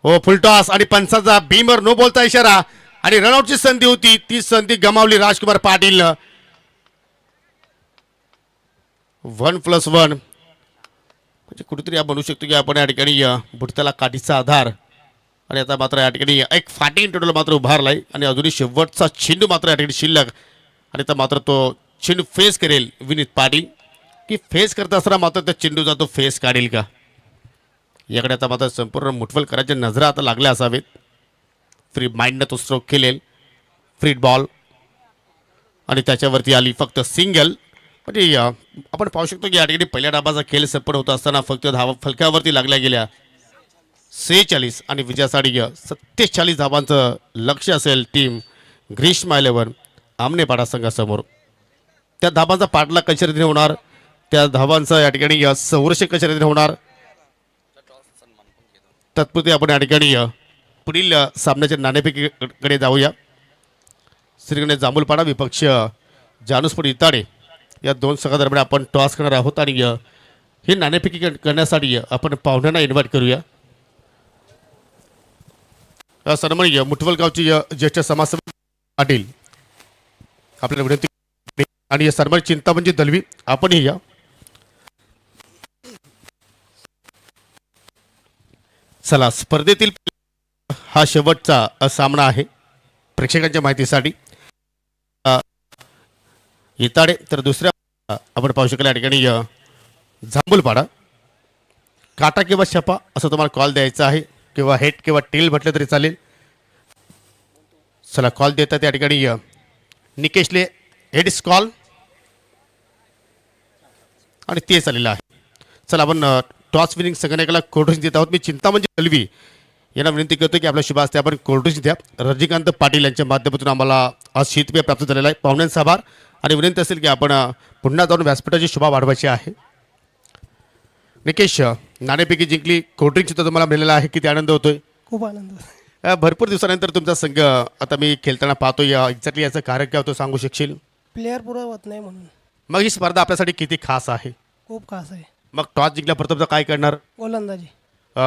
हो फुलटॉस आणि पंचाचा बीमर नो बोलता इशारा आणि रनआउटची संधी होती. ती संधी गमावली राजकुमार पाटील. 1+1 म्हणजे कुठेतरी आपण म्हणू शकतो की आपण या ठिकाणी बुडत्याला काठीचा आधार आणि आता मात्र या ठिकाणी एक फाटिंग टोटल मात्र उभारलाय आणि अजूनही शेवटचा चेंडू मात्र या ठिकाणी शिल्लक आणि आता मात्र तो चेंडू फेस करेल विनीत पाटील की फेस करत असताना मात्र त्या चेंडूचा तो फेस काढेल का? याकडे आता मात्र संपूर्ण मुठवल करायच्या नजरा आता लागल्या असावेत. फ्री माइंडनं तो स्ट्रोक केलेल फ्री बॉल आणि त्याच्यावरती आली फक्त सिंगल. म्हणजे आपण पाहू शकतो की या ठिकाणी पहिल्या डाबाचा खेळ संपन्न होत असताना फक्त धावा फलकावरती लागल्या गेल्या 46 आणि विजयासाठी 47 धावांचं लक्ष असेल टीम ग्रीष्मा 11 आमनेपाडा संघासमोर. त्या धावांचा पाठलाग कशा रीतीने होणार, त्या धावांचा या ठिकाणी संघर्ष कशा रीतीने होणार, तत्पुरते आपण या ठिकाणी पुढील सामन्याच्या नाणेफेकीकडे जाऊया. श्रीगणेश जांभूलपाडा विपक्ष जानूसपूर इताडे या दोन संघादरम्यान आपण टॉस करणार आहोत आणि ही नाणेफेकी करण्यासाठी आपण पाहुण्यांना इन्व्हाइट करूया. सन्माननीय मुठवल गावची ज्येष्ठ समाजसेवक पाटील आपल्याला विनंती आणि सन्मान चिंतामणजी दलवी आपणही या. चला स्पर्धेतील हा शेवटचा सामना आहे प्रेक्षकांच्या माहितीसाठी. इताडे तर दुसऱ्या आपण पाहू शकाल या ठिकाणी जांभूलपाडा. काटा किंवा छपा असं तुम्हाला कॉल द्यायचा आहे किंवा हेड किंवा टेल म्हटलं तरी चालेल. चला कॉल देतात या ठिकाणी निकेशले हेड्स कॉल आणि ते चाललेलं आहे. चला आपण टॉस विनिंग संघटनेला कोर्टस देत आहोत. मी चिंतामणजी दलवी यांना विनंती करतो की आपल्या शुभ हस्ते आपण कोर्टस द्या. रजनीकांत पाटील यांच्या माध्यमातून आम्हाला आज शीतपेय प्राप्त झालेला आहे. पाहुण्यांचा आभार आणि विनंती असेल की आपण पुन्हा जाऊन व्यासपीठाची शोभा वाढवायची आहे. निकेश नाणेपैकी जिंकली कोल्ड्रिंक सुद्धा तुम्हाला मिळालेला आहे. किती आनंद होतोय? खूप आनंद. भरपूर दिवसानंतर तुमचा संघ आता मी खेळताना पाहतो. एक्झॅक्टली याचं कारण काय होतं सांगू शकशील? प्लेअर पुरं होत नाही म्हणून. मग ही स्पर्धा आपल्यासाठी किती खास आहे? खूप खास आहे. मग टॉस जिंकल्या प्रथमता काय करणार? गोलंदाजी.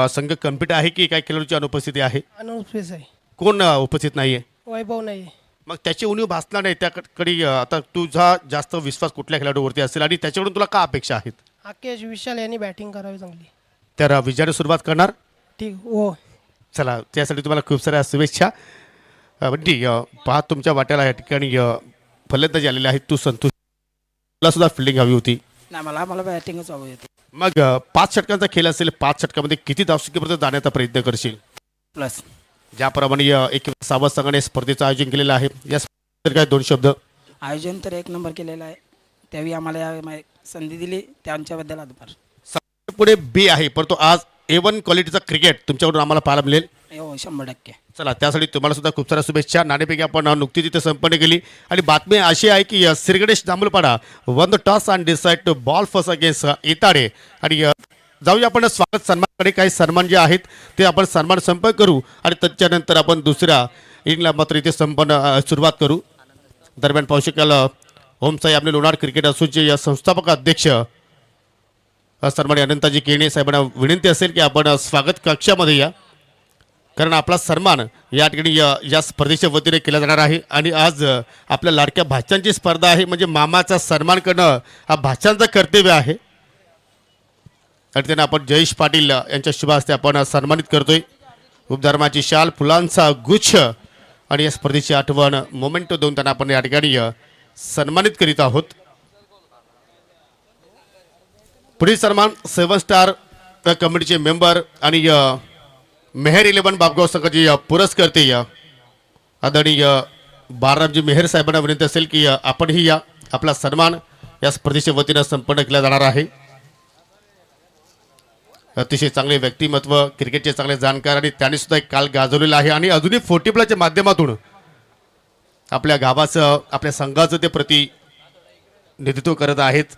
संघ कम्प्लीट आहे की काही खेळाडूची अनुपस्थिती आहे? अनुपस्थित आहे. कोण उपस्थित नाहीये? वैभव नाही. मग त्याची उणीव भासणार नाही त्याकडे. आता तुझा जास्त विश्वास कुठल्या खेळाडूवरती असेल आणि त्याच्याकडून तुला का अपेक्षा आहेत? आकेश विशाल यांनी बॅटिंग करावी चांगली. तर विजयाने सुरुवात करणार. ठीक हो. चला त्यासाठी तुम्हाला खूप साऱ्या शुभेच्छा. बंटी पहा तुमच्या वाट्याला या ठिकाणी फलंदाजी आलेली आहे. तू संतोष तुला सुद्धा फिल्डिंग हवी होती. नाही मला बॅटिंगच हवी होती. मग 5 षटकांचा खेळ असेल. 5 षटकामध्ये किती धावसंख्येपर्यंत जाण्याचा प्रयत्न करशील? प्लस ज्याप्रमाणे एक सावध संघाने स्पर्धेचं आयोजन केलेलं आहे या स्पर्धेत काय 2 शब्द? आयोजन तर 1 नंबर केलेलं आहे. त्यावेळी आम्हाला संधी दिली त्यांच्याबद्दल आभार. पुढे बी आहे परंतु आज A1 क्वालिटीचा क्रिकेट तुमच्याकडून आम्हाला पाहायला मिळेल. हो 100%. चला त्यासाठी तुम्हाला सुद्धा खूप साऱ्या शुभेच्छा. नाणेपैकी आपण नुकतीच तिथे संपन्न केली आणि बातमी अशी आहे की Shriganesh Jambhulpada won the toss and decide to bowl first against Itade. आणि जाऊया आपण स्वागत सन्मानकडे. काही सन्मान जे आहेत ते आपण सन्मान संपर्क करू आणि त्याच्यानंतर आपण दुसऱ्या इनिंगला मात्र इथे संपन्न सुरुवात करू. दरम्यान पाहू शकाल ओमसाई आपले लोणार क्रिकेट असोसिएशनचे संस्थापक अध्यक्ष सन्मान्य अनंताजी केणे साहेबांना विनंती असेल की आपण स्वागत कक्षामध्ये या, कारण आपला सन्मान या ठिकाणी या स्पर्धेच्या वतीने केला जाणार आहे. आणि आज आपल्या लाडक्या भाच्यांची स्पर्धा आहे म्हणजे मामाचा सन्मान करणं हा भाच्यांचं कर्तव्य आहे. आणि त्यांना आपण जयेश पाटील यांच्या शुभ हस्ते आपण सन्मानित करतोय. उपधर्माची शाल फुलांचा गुच्छ आणि या स्पर्धेची आठवण मोमेंटो देऊन त्यांना आपण या ठिकाणी सन्मानित करीत आहोत. पुढील सन्मान 7 स्टार कमिटीचे मेंबर आणि मेहर 11 बापगाव संघाचे पुरस्कर्ते आदरणीय बाळरामजी मेहर साहेबांना विनंती असेल की आपणही या आपला सन्मान या स्पर्धेच्या वतीनं संपन्न केला जाणार आहे. अतिशय चांगले व्यक्तिमत्व, क्रिकेटचे चांगले जाणकार आणि त्यांनी सुद्धा एक काल गाजवलेला आहे आणि अजूनही 40 प्लसच्या माध्यमातून आपल्या गावाचं, आपल्या संघाचं ते प्रतिनिधित्व करत आहेत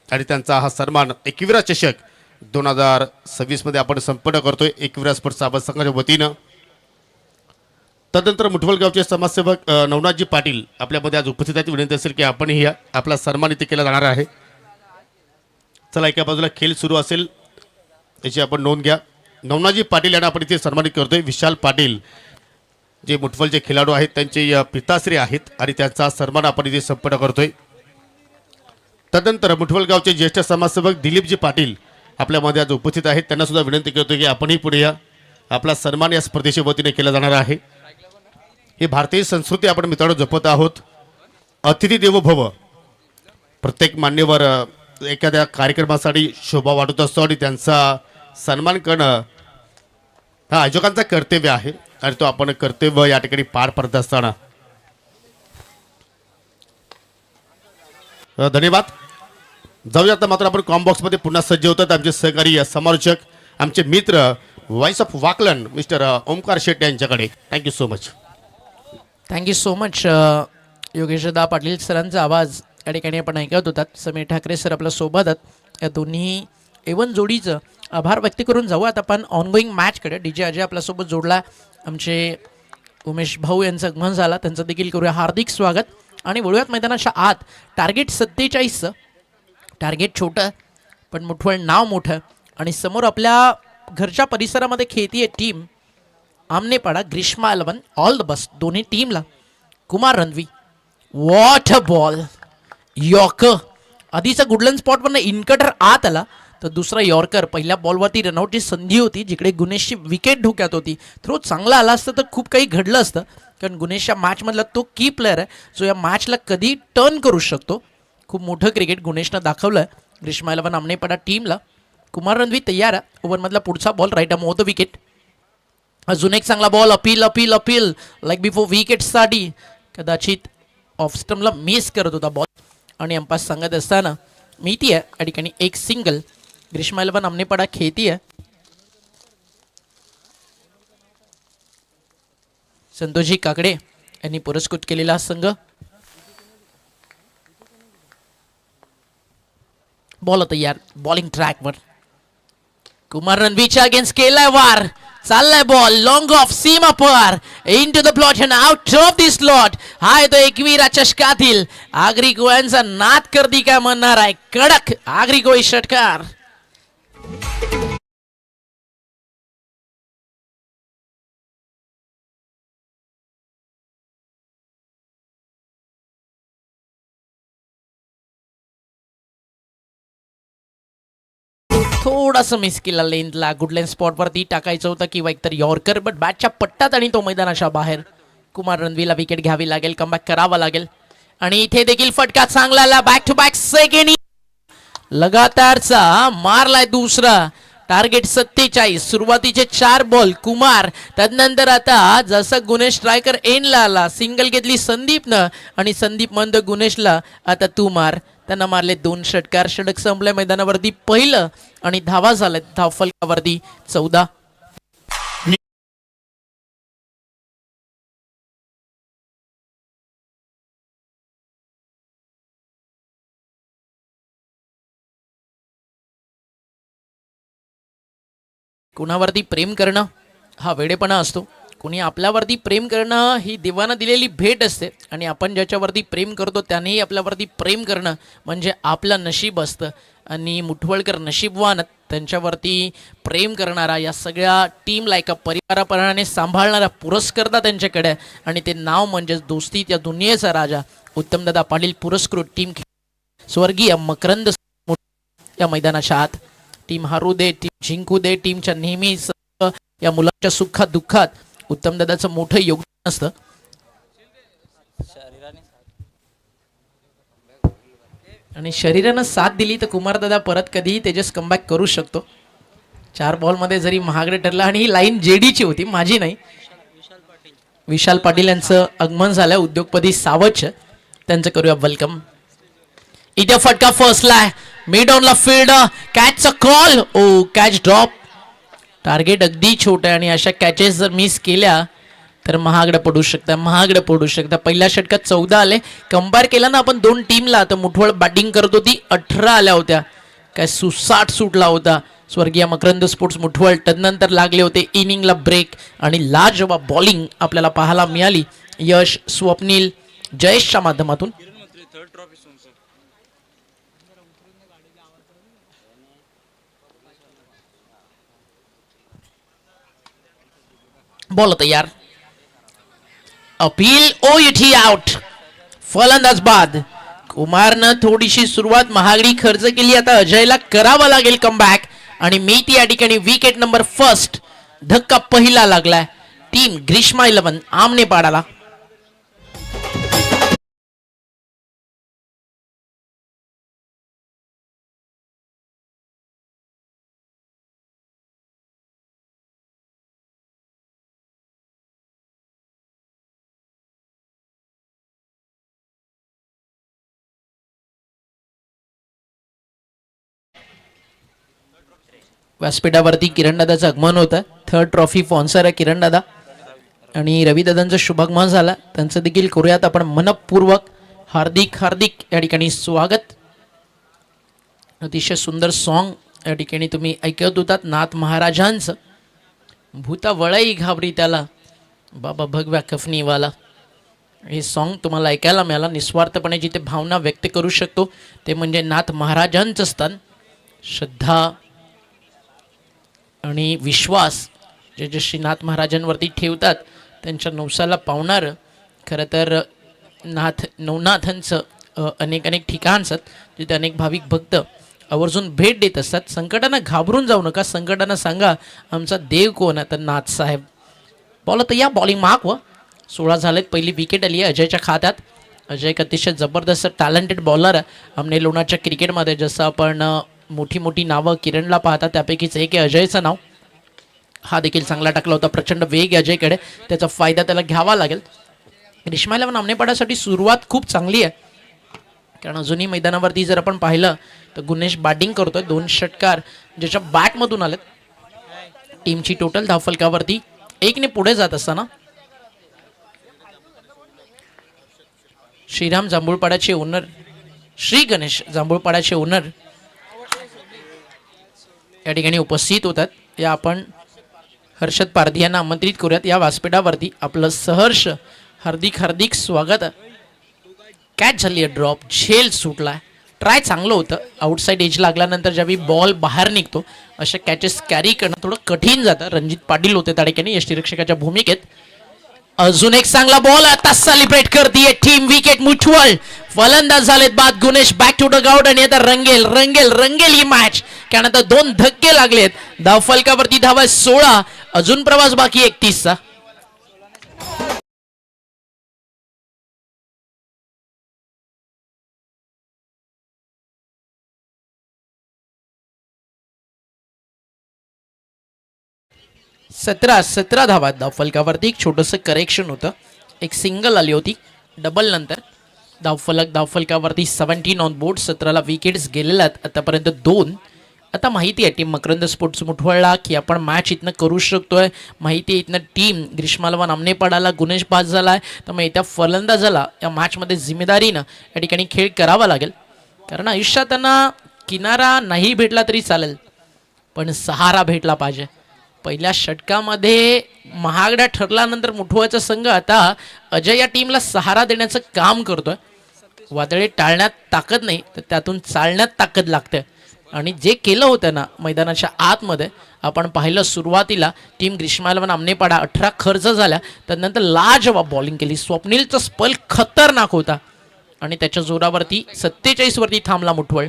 आणि त्यांचा हा सन्मान एकविरा चषक 2026 मध्ये आपण संपन्न करतोय एकविरा स्पोर्ट्स साबत संघाच्या वतीनं. तदनंतर मुठवल गावचे समाजसेवक नवनाथजी पाटील आपल्यामध्ये आज उपस्थित आहेत. विनंती असेल की आपणही आपला सन्मान इथे केला जाणार आहे. चला, एका बाजूला खेळ सुरू असेल याची आपण नोंद घ्या. नवनाथजी पाटील यांना आपण इथे सन्मानित करतोय. विशाल पाटील जे मुठवलचे खेळाडू आहेत त्यांचे पिताश्री आहेत आणि त्यांचा सन्मान आपण इथे संपन्न करतोय. तदनंतर मुठवल गावचे ज्येष्ठ समाजसेवक दिलीपजी पाटील आपल्यामध्ये आज उपस्थित आहेत. त्यांना सुद्धा विनंती करतोय की आपणही पुढे या, आपला सन्मान या स्पर्धेच्या वतीने केला जाणार आहे. ही भारतीय संस्कृती आपण मित्रांनो जपत आहोत. अतिथी देवो भव. प्रत्येक मान्यवर एखाद्या कार्यक्रमासाठी शोभा वाटत असतो आणि त्यांचा सन्मान करणं हा आयोजकांचा कर्तव्य आहे आणि तो आपण कर्तव्य या ठिकाणी पार पडत असताना धन्यवाद. जाऊया आता मात्र आपण कॉम्बॉक्समध्ये पुन्हा सज्ज होतात आमचे सहकारी समालोचक, आमचे मित्र voice of Wakalan mister Omkar Shetty यांच्याकडे. Thank you so much. Thank you so much योगेशदा पाटील सरांचा आवाज या ठिकाणी आपण ऐकत होतात. समीर ठाकरे सर आपल्या सोबत आहेत. या दोन्ही एवन जोडीचं आभार व्यक्त करून जाऊयात आपण ऑनगोईंग मॅचकडे. डी जे अजय आपल्यासोबत जोडला. आमचे उमेश भाऊ यांचं आगमन झाला, त्यांचं देखील करूया हार्दिक स्वागत. आणि वळूयात मैदानाच्या आत. टार्गेट 47चं. टार्गेट छोटं पण मुठवळ नाव मोठं आणि समोर आपल्या घरच्या परिसरामध्ये खेळतीये team Amanepada Grishma 11. All the best दोन्ही टीमला. Kumar Ranvi, what a ball. Yorker आधीचा गुडलन स्पॉटवरनं इनकटर आत आला तर दुसरा यॉर्कर. पहिल्या बॉलवरती रनआउटची संधी होती जिकडे गुणेशची विकेट धोक्यात होती. थ्रो चांगला आला असतं तर खूप काही घडलं असतं, कारण गुणेशच्या मॅचमधला तो की प्लेअर आहे जो या मॅचला कधी टर्न करू शकतो. खूप मोठं क्रिकेट गुणेशनं दाखवलं आहे ग्रीष्मा 11 आमनेपाडा टीमला. कुमार रणवी तयार आहे. ओव्हरमधला पुढचा बॉल राईट अम होतं विकेट. अजून एक चांगला बॉल. अपील लाईक बिफोर विकेटसाठी कदाचित ऑफ स्टम्पला मिस करत होता बॉल आणि अंपायर सांगत असताना मिळती आहे या ठिकाणी एक सिंगल. ग्रीष्मा 11 आमनेपाडा खेळती आहे. संतोषजी काकडे यांनी पुरस्कृत केलेला संघ. बॉल तयार. बॉलिंग ट्रॅकवर कुमार रणवीच्या अगेन्स्ट केलाय वार. चाललाय बॉल लॉंग ऑफ सीमा पर into the plot and out of the slot. हा येतो एकविरा चषकातील आगरी गोव्यांचा नाद करती काय म्हणणार आहे. कडक आगरी गोई षटकार. थोडासा मिस केला लेंथला. गुडलेन स्पॉटवरती टाकायचं होतं किंवा एकतर यॉर्कर, बट बॅटच्या पट्टात आणि तो मैदानाच्या बाहेर. कुमार रणवीला विकेट घ्यावी लागेल, कमबॅक करावा लागेल. आणि इथे देखील फटका चांगला आला. बॅक टू बॅक सेकंड लगातारचा मारलाय दुसरा. टार्गेट 47. सुरुवातीचे 4 बॉल कुमार. त्यानंतर आता जसं गुणेश स्ट्रायकर एनला आला, सिंगल घेतली संदीपनं आणि संदीप मंद गुणेशला आता तू मार. त्यांना मारले 2 षटकार. षटक संपले मैदानावरती पहिलं आणि धावा झाल्यात धावफलकावरती 14. कुणावरती प्रेम करणं हा वेडेपणा असतो. कोणी आपल्यावरती प्रेम करणं ही देवानं दिलेली भेट असते आणि आपण ज्याच्यावरती प्रेम करतो त्यानेही आपल्यावरती प्रेम करणं म्हणजे आपलं नशीब असतं. आणि मुठवळकर नशीबवान, त्यांच्यावरती प्रेम करणारा, या सगळ्या टीमला एका परिवाराप्रमाणे सांभाळणारा पुरस्कर्ता त्यांच्याकडे आणि ते नाव म्हणजेच दोस्ती त्या दुनियेचा राजा उत्तमदादा पाटील पुरस्कृत टीम. स्वर्गीय मकरंद या मैदानाच्या आत. टीम हारू दे, टीम जिंकू दे, टीमच्या नेहमी या मुलांच्या सुखात दुःखात उत्तमदादाचं मोठं योगदान असतं. आणि शरीरानं साथ दिली तर कुमारदादा परत कधीही तेजस कमबॅक करू शकतो. 4 बॉलमध्ये जरी महागडे ठरला आणि ही लाईन जेडीची होती, माझी नाही. विशाल पाटील यांचं आगमन झालं उद्योगपती सावच, त्यांचं करूया वेलकम. इथे फटका फर्स्टला आहे, मिड ऑनला फील्ड, कॅचचा कॉल, ओ कॅच ड्रॉप. टार्गेट अगदी छोटं आहे आणि अशा कॅचेस जर मिस केल्या तर महागडं पडू शकतं. पहिल्या षटकात 14 आले. कंपेअर केलं ना आपण 2 टीमला, तर मुठवळ बॅटिंग करत होती, 18 आल्या होत्या. काय सुसाट सुटला होता स्वर्गीय मकरंद स्पोर्ट्स मुठवळ. तदनंतर लागले होते इनिंगला ब्रेक आणि लाजवाब बॉलिंग आपल्याला पाहायला मिळाली यश, स्वप्नील, जयेशच्या माध्यमातून. बॉल तयार, अपील, ओ इथे आउट. फलंदाज बाद. कुमारनं थोडीशी सुरुवात महागडी खर्च केली, आता अजयला करावा लागेल कमबॅक आणि मेथी या ठिकाणी विकेट नंबर फर्स्ट. धक्का पहिला लागलाय टीम ग्रीष्मा 11 आमने पाडाला. व्यासपीठावरती किरणदादाचं आगमन होतं. 3rd ट्रॉफी स्पॉन्सर आहे किरणदादा आणि रविदादांचं शुभागमन झालं, त्यांचं देखील करूयात आपण मनपूर्वक हार्दिक या ठिकाणी स्वागत. अतिशय सुंदर सॉन्ग या ठिकाणी तुम्ही ऐकत होतात नाथ महाराजांचं. भूता वळई घाबरी त्याला, बाबा भगव्या कफनीवाला. हे सॉन्ग तुम्हाला ऐकायला मिळाला. निस्वार्थपणे जिथे भावना व्यक्त करू शकतो ते म्हणजे नाथ महाराजांचं स्थान. श्रद्धा आणि विश्वास जे श्रीनाथ महाराजांवरती ठेवतात त्यांच्या नवसाला पावणारं खरं तर नवनाथांचं अनेक ठिकाणचं जिथे अनेक भाविक भक्त आवर्जून भेट देत असतात. संकटांना घाबरून जाऊ नका, संकटांना सांगा आमचा देव कोण आहे, तर नाथ साहेब. बॉल तर या बॉलिंग मार्क व 16 झालेत. पहिली विकेट आली आहे अजयच्या खात्यात. अजय एक अतिशय जबरदस्त टॅलेंटेड बॉलर आहे. आमने लोणाच्या क्रिकेटमध्ये जसं आपण मोठी नावं किरणला पाहता त्यापैकीच एक आहे अजयचं नाव. हा देखील चांगला टाकला होता. प्रचंड वेग अजयकडे, त्याचा फायदा त्याला घ्यावा लागेल. ग्रीष्मा 11 आमनेपाडासाठी सुरुवात खूप चांगली आहे, कारण अजूनही मैदानावरती जर आपण पाहिलं तर गुणेश बॅटिंग करतोय. 2 षटकार ज्याच्या बॅटमधून आलेत. टीमची टोटल धावफलकावरती 1 पुढे जात असताना श्रीराम जांभूळपाड्याचे ओनर, श्री गणेश जांभूळपाड्याचे ओनर या ठिकाणी उपस्थित होतात. या आपण हर्षद पारधी यांना आमंत्रित करूयात या व्यासपीठावरती. आपलं सहर्ष हार्दिक स्वागत. कॅच झाली आहे, ड्रॉप, झेल सुटला. ट्राय चांगलं होतं. आउटसाईड एज लागल्यानंतर ज्यावेळी बॉल बाहेर निघतो अशा कॅचेस कॅरी करणं थोडं कठीण जातं. रणजित पाटील होते त्या ठिकाणी यष्टीरक्षकाच्या भूमिकेत. अजून एक चांगला बॉल आता सेलिब्रेट करते टीम. विकेट मुठवळ. फलंदाज झालेत बाद. Gunesh back to the ground आणि आता रंगेल ही मॅच, कारण आता 2 धक्के लागलेत. धावफलकावरती धावा 16, अजून प्रवास बाकी 31चा. सतरा धावा धावफलकावरती. एक छोटंसं करेक्शन होतं, एक सिंगल आली होती डबल नंतर. धावफलकावरती 17 ऑन बोर्ड. 17ला विकेट्स गेलेल्या आहेत आतापर्यंत 2. आता माहिती आहे टीम मकरंद स्पोर्ट्स मुठवळला की आपण मॅच इथनं करू शकतोय. माहिती आहे इथनं टीम ग्रीष्मा 11 आमने पाडाला गुणेश पास झाला आहे, त्यामुळे त्या फलंदाजाला या मॅचमध्ये जिम्मेदारीनं या ठिकाणी खेळ करावा लागेल. कारण आयुष्यात त्यांना किनारा नाही भेटला तरी चालेल, पण सहारा भेटला पाहिजे. पहिल्या षटकामध्ये महागडा ठरल्यानंतर मुठवळचा संघ आता अजय या टीमला सहारा देण्याचं काम करतोय. वादळे टाळण्यात ताकद नाही तर त्यातून चालण्यात ताकद लागते. आणि जे केलं होतं ना मैदानाच्या आतमध्ये आपण पाहिलं, सुरुवातीला टीम ग्रीष्मा 11 आमनेपाडा 18 खर्च झाल्या, त्यानंतर लाजवाब बॉलिंग केली. स्वप्नीलचा स्पेल खतरनाक होता आणि त्याच्या जोरावरती 47 वरती थांबला मुठवळ.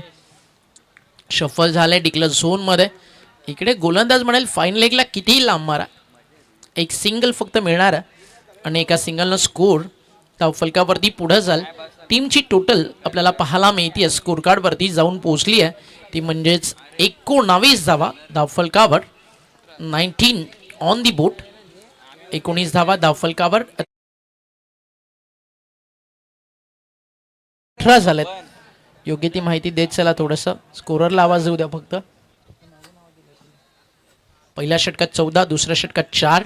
शफल झालंय डिक्लेअर झोनमध्ये. इकडे गोलंदाज म्हणेल फाईन लेगला कितीही लांब मारा, एक सिंगल फक्त मिळणार आणि एका सिंगलनं स्कोर धावफलकावरती पुढं जाल. टीमची टोटल आपल्याला पाहायला मिळते स्कोर कार्डवरती जाऊन पोहोचली आहे ती म्हणजेच 19 धावा धावफलकावर. 19 ऑन दी बोट. 19 धावा धावफलकावर. 18 झालेत. योग्य ती माहिती देत चला. थोडंसं स्कोररला आवाज येऊ द्या फक्त. पहिल्या षटकात 14, दुसऱ्या षटकात 4,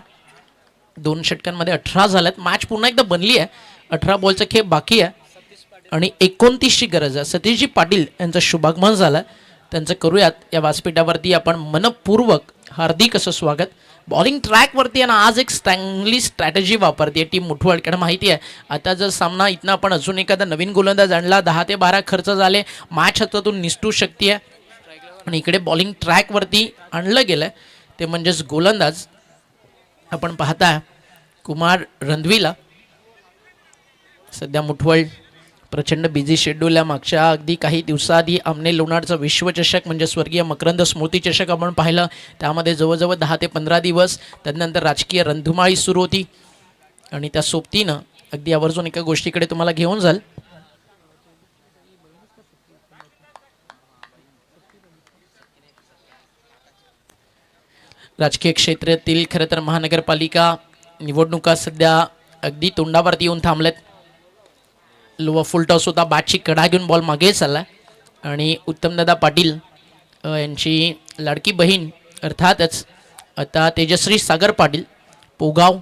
2 षटकांमध्ये 18 झाल्यात. मॅच पुन्हा एकदा बनली आहे. 18 बॉलचा खेळ बाकी आहे आणि 29ची गरज आहे. सतीशजी पाटील यांचं शुभागमन झालं. त्यांचं करूयात या व्यासपीठावरती आपण मनपूर्वक हार्दिक असं स्वागत. बॉलिंग ट्रॅकवरती आणि आज एक चांगली स्ट्रॅटेजी वापरते टीम मुठवड. कारण माहिती आहे आता जर सामना इथनं आपण अजून एखादा नवीन गोलंदाज आणला 10 ते 12 खर्च झाले, मॅच हातातून निसटू शकते आणि इकडे बॉलिंग ट्रॅकवरती आणलं गेलं ते म्हणजेच गोलंदाज आपण पाहताय कुमार रंधवीला. सध्या मुठवड प्रचंड बिझी शेड्यूल आहे. मागच्या अगदी काही दिवसाआधी आमने लोणारचं विश्वचषक म्हणजे स्वर्गीय मकरंद स्मृती चषक आपण पाहिलं. त्यामध्ये जवळजवळ 10 ते 15 दिवस. त्यानंतर राजकीय रणधुमाळी सुरू होती आणि त्या सोबतीनं अगदी आवर्जून एका गोष्टीकडे तुम्हाला घेऊन जाल. राजकीय क्षेत्रातील खरं तर महानगरपालिका निवडणुका सध्या अगदी तोंडावरती येऊन थांबलेत. लोवा फुल टॉस होता. बॅटची कडा घेऊन बॉल मागे चालला आणि उत्तमदादा पाटील यांची लाडकी बहीण अर्थातच आता तेजश्री सागर पाटील पोगाव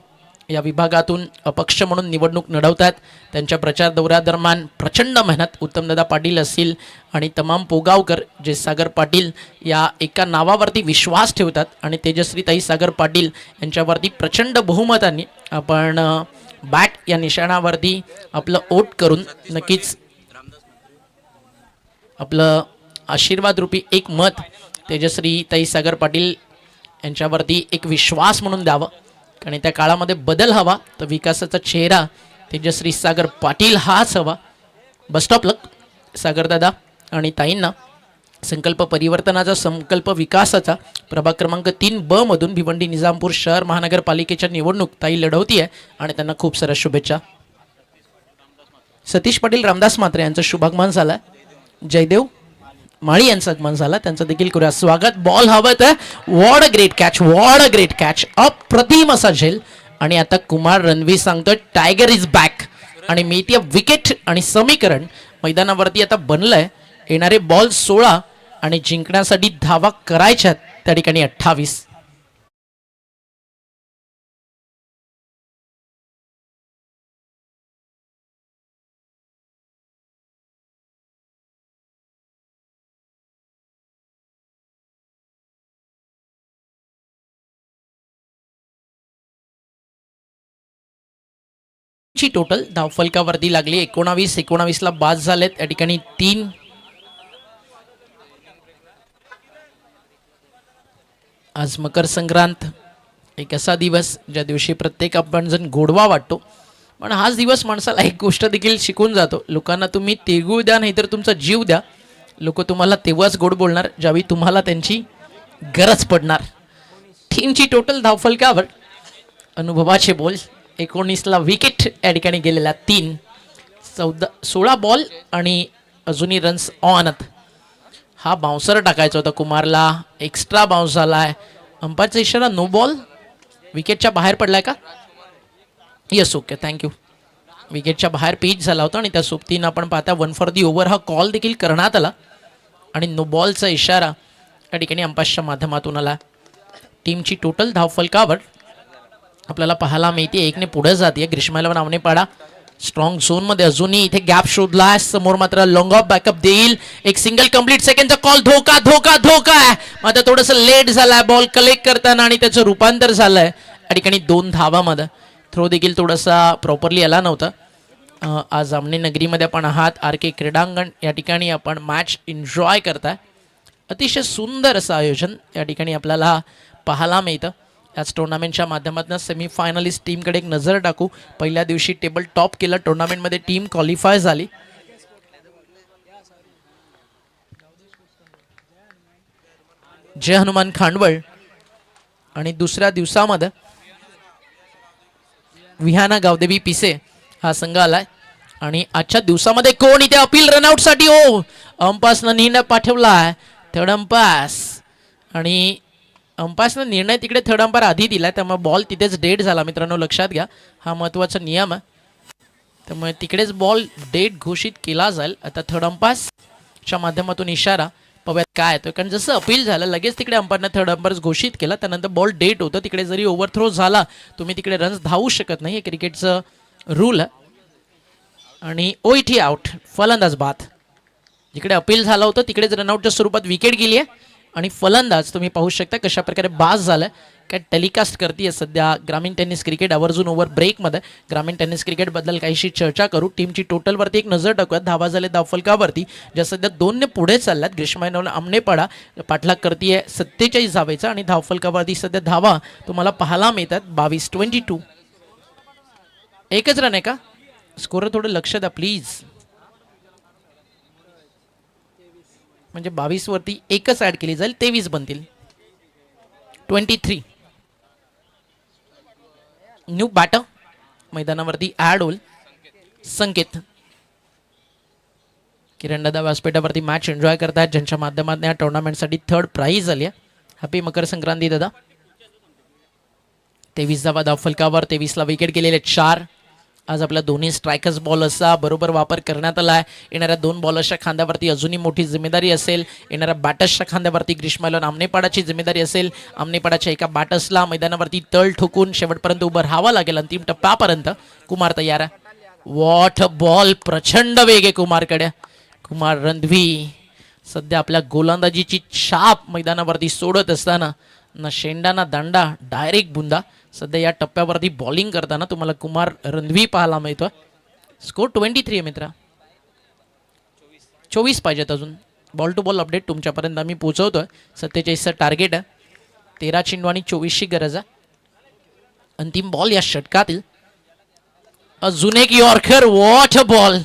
या विभागातून अपक्ष म्हणून निवडणूक लढवतात. त्यांच्या प्रचार दौऱ्यादरम्यान प्रचंड मेहनत उत्तमदादा पाटील असतील आणि तमाम पोगावकर जे सागर पाटील या एका नावावरती विश्वास ठेवतात आणि तेजश्रीताई सागर पाटील यांच्यावरती प्रचंड बहुमतांनी आपण बॅट या निशाणावरती आपलं ओट करून नक्कीच आपलं आशीर्वाद रूपी एक मत तेजश्रीताई सागर पाटील यांच्यावरती एक विश्वास म्हणून द्यावं. कारण त्या काळामध्ये बदल हवा तर विकासाचा चेहरा तेजश्री सागर पाटील हाच हवा. बस्टॉप लक सागरदादा आणि ताईंना. संकल्प परिवर्तनाचा, संकल्प विकासाचा प्रभाग क्रमांक 3B मधून भिवंडी निजामपूर शहर महानगरपालिकेच्या निवडणूक ताई लढवती आहे आणि त्यांना खूप साऱ्या शुभेच्छा. सतीश पाटील रामदास म्हात्रे यांचं शुभागमन झालं. जयदेव माळी यांचं आगमन झालं. त्यांचं देखील करूया स्वागत. बॉल हवं तर what a great catch, what a great catch. अप्रतिम असा झेल आणि आता कुमार रणवी सांगतोय टायगर इज बॅक आणि मी ती विकेट आणि समीकरण मैदानावरती आता बनलंय. येणारे बॉल 16 आणि जिंकण्यासाठी धावा करायच्यात त्या ठिकाणी 28. ची टोटल धावफलकावरती लागली 19 ला बाद झालेत. या ठिकाणी 3. आज मकर संक्रांत एक असा दिवस ज्या दिवशी प्रत्येक आपण जण गोडवा वाटतो. पण हाच दिवस माणसाला एक गोष्ट देखील शिकून जातो. लोकांना तुम्ही तिळगुळ द्या नाहीतर तुमचा जीव द्या. लोक तुम्हाला तेव्हाच गोड बोलणार ज्यावेळी तुम्हाला त्यांची गरज पडणार. टीमची टोटल धावफलकावर अनुभवाचे बोल. 19ला विकेट या ठिकाणी गेलेला 3. 16 बॉल आणि अजूनही रन्स ऑन. हा बाउन्सर टाकायचा होता कुमारला. एक्स्ट्रा बाउन्स झालाय. अंपायरचा इशारा नो बॉल. विकेटच्या बाहेर पडलाय का? Yes okay thank you. विकेटच्या बाहेर पिच झाला होता आणि त्या सोबतीनं आपण पाहता 1 फॉर दी ओव्हर हा कॉल देखील करण्यात आला आणि नो बॉलचा इशारा या ठिकाणी अंपायरच्या माध्यमातून आला. टीमची टोटल धावफलकावर आपल्याला पाहायला मिळते 1 ने पुढे जाते. ग्रीष्माला नावने पाडा स्ट्रॉंग झोन मध्ये अजूनही इथे गॅप शोधला. समोर मात्र लॉंग ऑफ बॅकअप देईल. एक सिंगल कंप्लीट सेकंडचा कॉल. धोका धोका धोका आहे. मात्र थोडंसं लेट झालाय बॉल कलेक्ट करताना आणि त्याचं रूपांतर झालंय या ठिकाणी 2 धावामध्ये. थ्रो देखील थोडासा प्रॉपरली आला नव्हता. आज आमने नगरीमध्ये आपण आहात. RK क्रीडांगण या ठिकाणी आपण मॅच एन्जॉय करताय. अतिशय सुंदर असं आयोजन या ठिकाणी आपल्याला पाहायला मिळतं. याच टुर्नामेंटच्या माध्यमातून सेमीफायनलिस्ट टीमकडे एक नजर टाकू. पहिल्या दिवशी टेबल टॉप केलं. टुर्नामेंटमध्ये टीम क्वालिफाय झाली. जय हनुमान खांडवळ आणि दुसऱ्या दिवसामध्ये विहाना गावदेवी पिसे हा संघ आलाय आणि आजच्या दिवसामध्ये कोण इथे अपील रनआउट साठी हो अंपासनं निर्णय पाठवलाय थर्ड अंपास आणि अंपासनं निर्णय तिकडे थर्ड अंपायर आधी दिलाय त्यामुळे बॉल तिथेच डेड झाला मित्रांनो लक्षात घ्या हा महत्वाचा नियम आहे त्यामुळे तिकडेच बॉल डेड घोषित केला जाईल आता थर्ड अंपायरच्या माध्यमातून इशारा पाहूयात काय येतोय कारण जसं अपील झालं लगेच तिकडे अंपायरनं थर्ड अंपायर घोषित केला त्यानंतर बॉल डेड होतं तिकडे जरी ओव्हरथ्रो झाला तुम्ही तिकडे रन्स धावू शकत नाही हे क्रिकेटचं रूल आहे आणि ओईटी आउट फलंदाज बाद जिकडे अपील झालं होतं तिकडेच रनआउटच्या स्वरूपात विकेट गेली आहे आणि फलंदाज तुम्ही पाहू शकता कशा प्रकारे बाज झालाय काय टेलिकास्ट करते सध्या ग्रामीण टेनिस क्रिकेट आवर्जून ओव्हर ब्रेकमध्ये ग्रामीण टेनिस क्रिकेटबद्दल काहीशी चर्चा करू टीमची टोटलवरती एक नजर टाकूयात धावा झाले धावफलकावरती ज्या सध्या 2ने पुढे चालल्यात ग्रीष्मायनवला आमनेपाडा पाठलाग करते 47 धावेचा आणि धावफलकावरती सध्या धावा तुम्हाला पाहायला मिळतात 22-22 एकच रन आहे का स्कोर थोडं लक्ष द्या प्लीज म्हणजे 22 वरती एकच ऍड केली जाईल 23 बनतील 23 न्यू बॅटर मैदानावरती ऍड होईल संकेत किरण दादा व्यासपीठावरती मॅच एन्जॉय करतात ज्यांच्या माध्यमातून या टुर्नामेंटसाठी थर्ड प्राइज आली आहे हॅपी मकर संक्रांती दादा 23 धावा धावफलकावर 23ला विकेट गेलेले 4 आज आपल्या दोन्ही स्ट्रायकर्स बॉलर्सचा बरोबर वापर करण्यात आला आहे येणाऱ्या 2 बॉलर्सच्या खांद्यावरती अजूनही मोठी जिम्मेदारी असेल येणाऱ्या बॅटर्सच्या खांद्यावरती ग्रीष्मायलन आमनेपाडाची जिम्मेदारी असेल आमनेपाडाच्या एका बॅटर्सला मैदानावरती तळ ठोकून शेवटपर्यंत उभं राहावं लागेल अंतिम टप्प्यापर्यंत कुमार तयार आहे वॉट अ बॉल प्रचंड वेग आहे कुमारकडे कुमार रणधवी सध्या आपल्या गोलंदाजीची छाप मैदानावरती सोडत असताना ना शेंडा ना दांडा डायरेक्ट बुंदा सध्या या टप्प्यावरती बॉलिंग करताना तुम्हाला कुमार रणधवी पाहायला मिळतोय स्कोर 23 आहे मित्रा 24 पाहिजेत अजून बॉल टू बॉल अपडेट तुमच्यापर्यंत आम्ही पोहोचवतोय 47चं टार्गेट आहे 13 चेंडू आणि 24ची गरज आहे अंतिम बॉल या षटकातील अजून एक yorker what a ball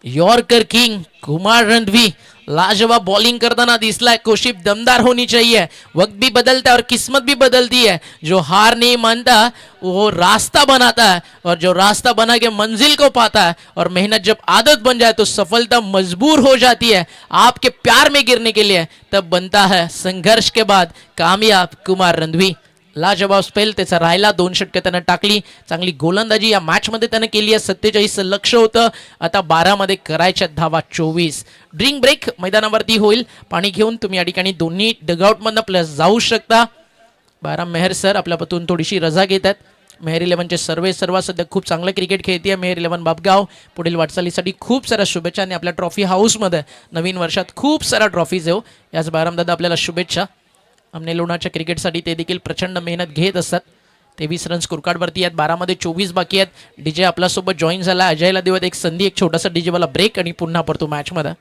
yorker king Kumar Randhavi लाजवाब बॉलिंग करताना दिसलाय कोशिश दमदार होनी चाहिए वक्त भी बदलता है और किस्मत भी बदलती है जो हार नहीं मानता वो रास्ता बनाता है और जो रास्ता बना के मंजिल को पाता है और मेहनत जब आदत बन जाए तो सफलता मजबूर हो जाती है आपके प्यार में गिरने के लिए तब बनता है संघर्ष के बाद कामयाब कुमार रणधवी लाजवाब स्पेल त्याचा राहिला 2 षटके त्यानं टाकली चांगली गोलंदाजी या मॅच मध्ये त्यानं केली आहे 47 लक्ष होतं आता 12 मध्ये करायच्या धावा 24 ड्रिंक ब्रेक मैदानावरती होईल पाणी घेऊन तुम्ही या ठिकाणी दोन्ही डगआउट मधनं प्लस जाऊ शकता 12 मेहर सर आपल्यापासून थोडीशी रजा घेत आहेत मेहर 11चे सर्व सध्या खूप चांगलं क्रिकेट खेळते मेहर 11 बापगाव पुढील वाटचालीसाठी खूप साऱ्या शुभेच्छा आणि आपल्या ट्रॉफी हाऊसमध्ये नवीन वर्षात खूप साऱ्या ट्रॉफीज येऊ याच बारामदादा आपल्याला शुभेच्छा आमने लोणाच्या क्रिकेटसाठी ते देखील प्रचंड मेहनत घेत असतात 23 रन्स स्कोरकार्डवरती आहेत 12 मध्ये 24 बाकी आहेत डीजे आपल्यासोबत जॉईन झाला अजयला देवत एक संधी एक छोटासा डीजे वाला ब्रेक आणि पुन्हा परतो मॅच मध्ये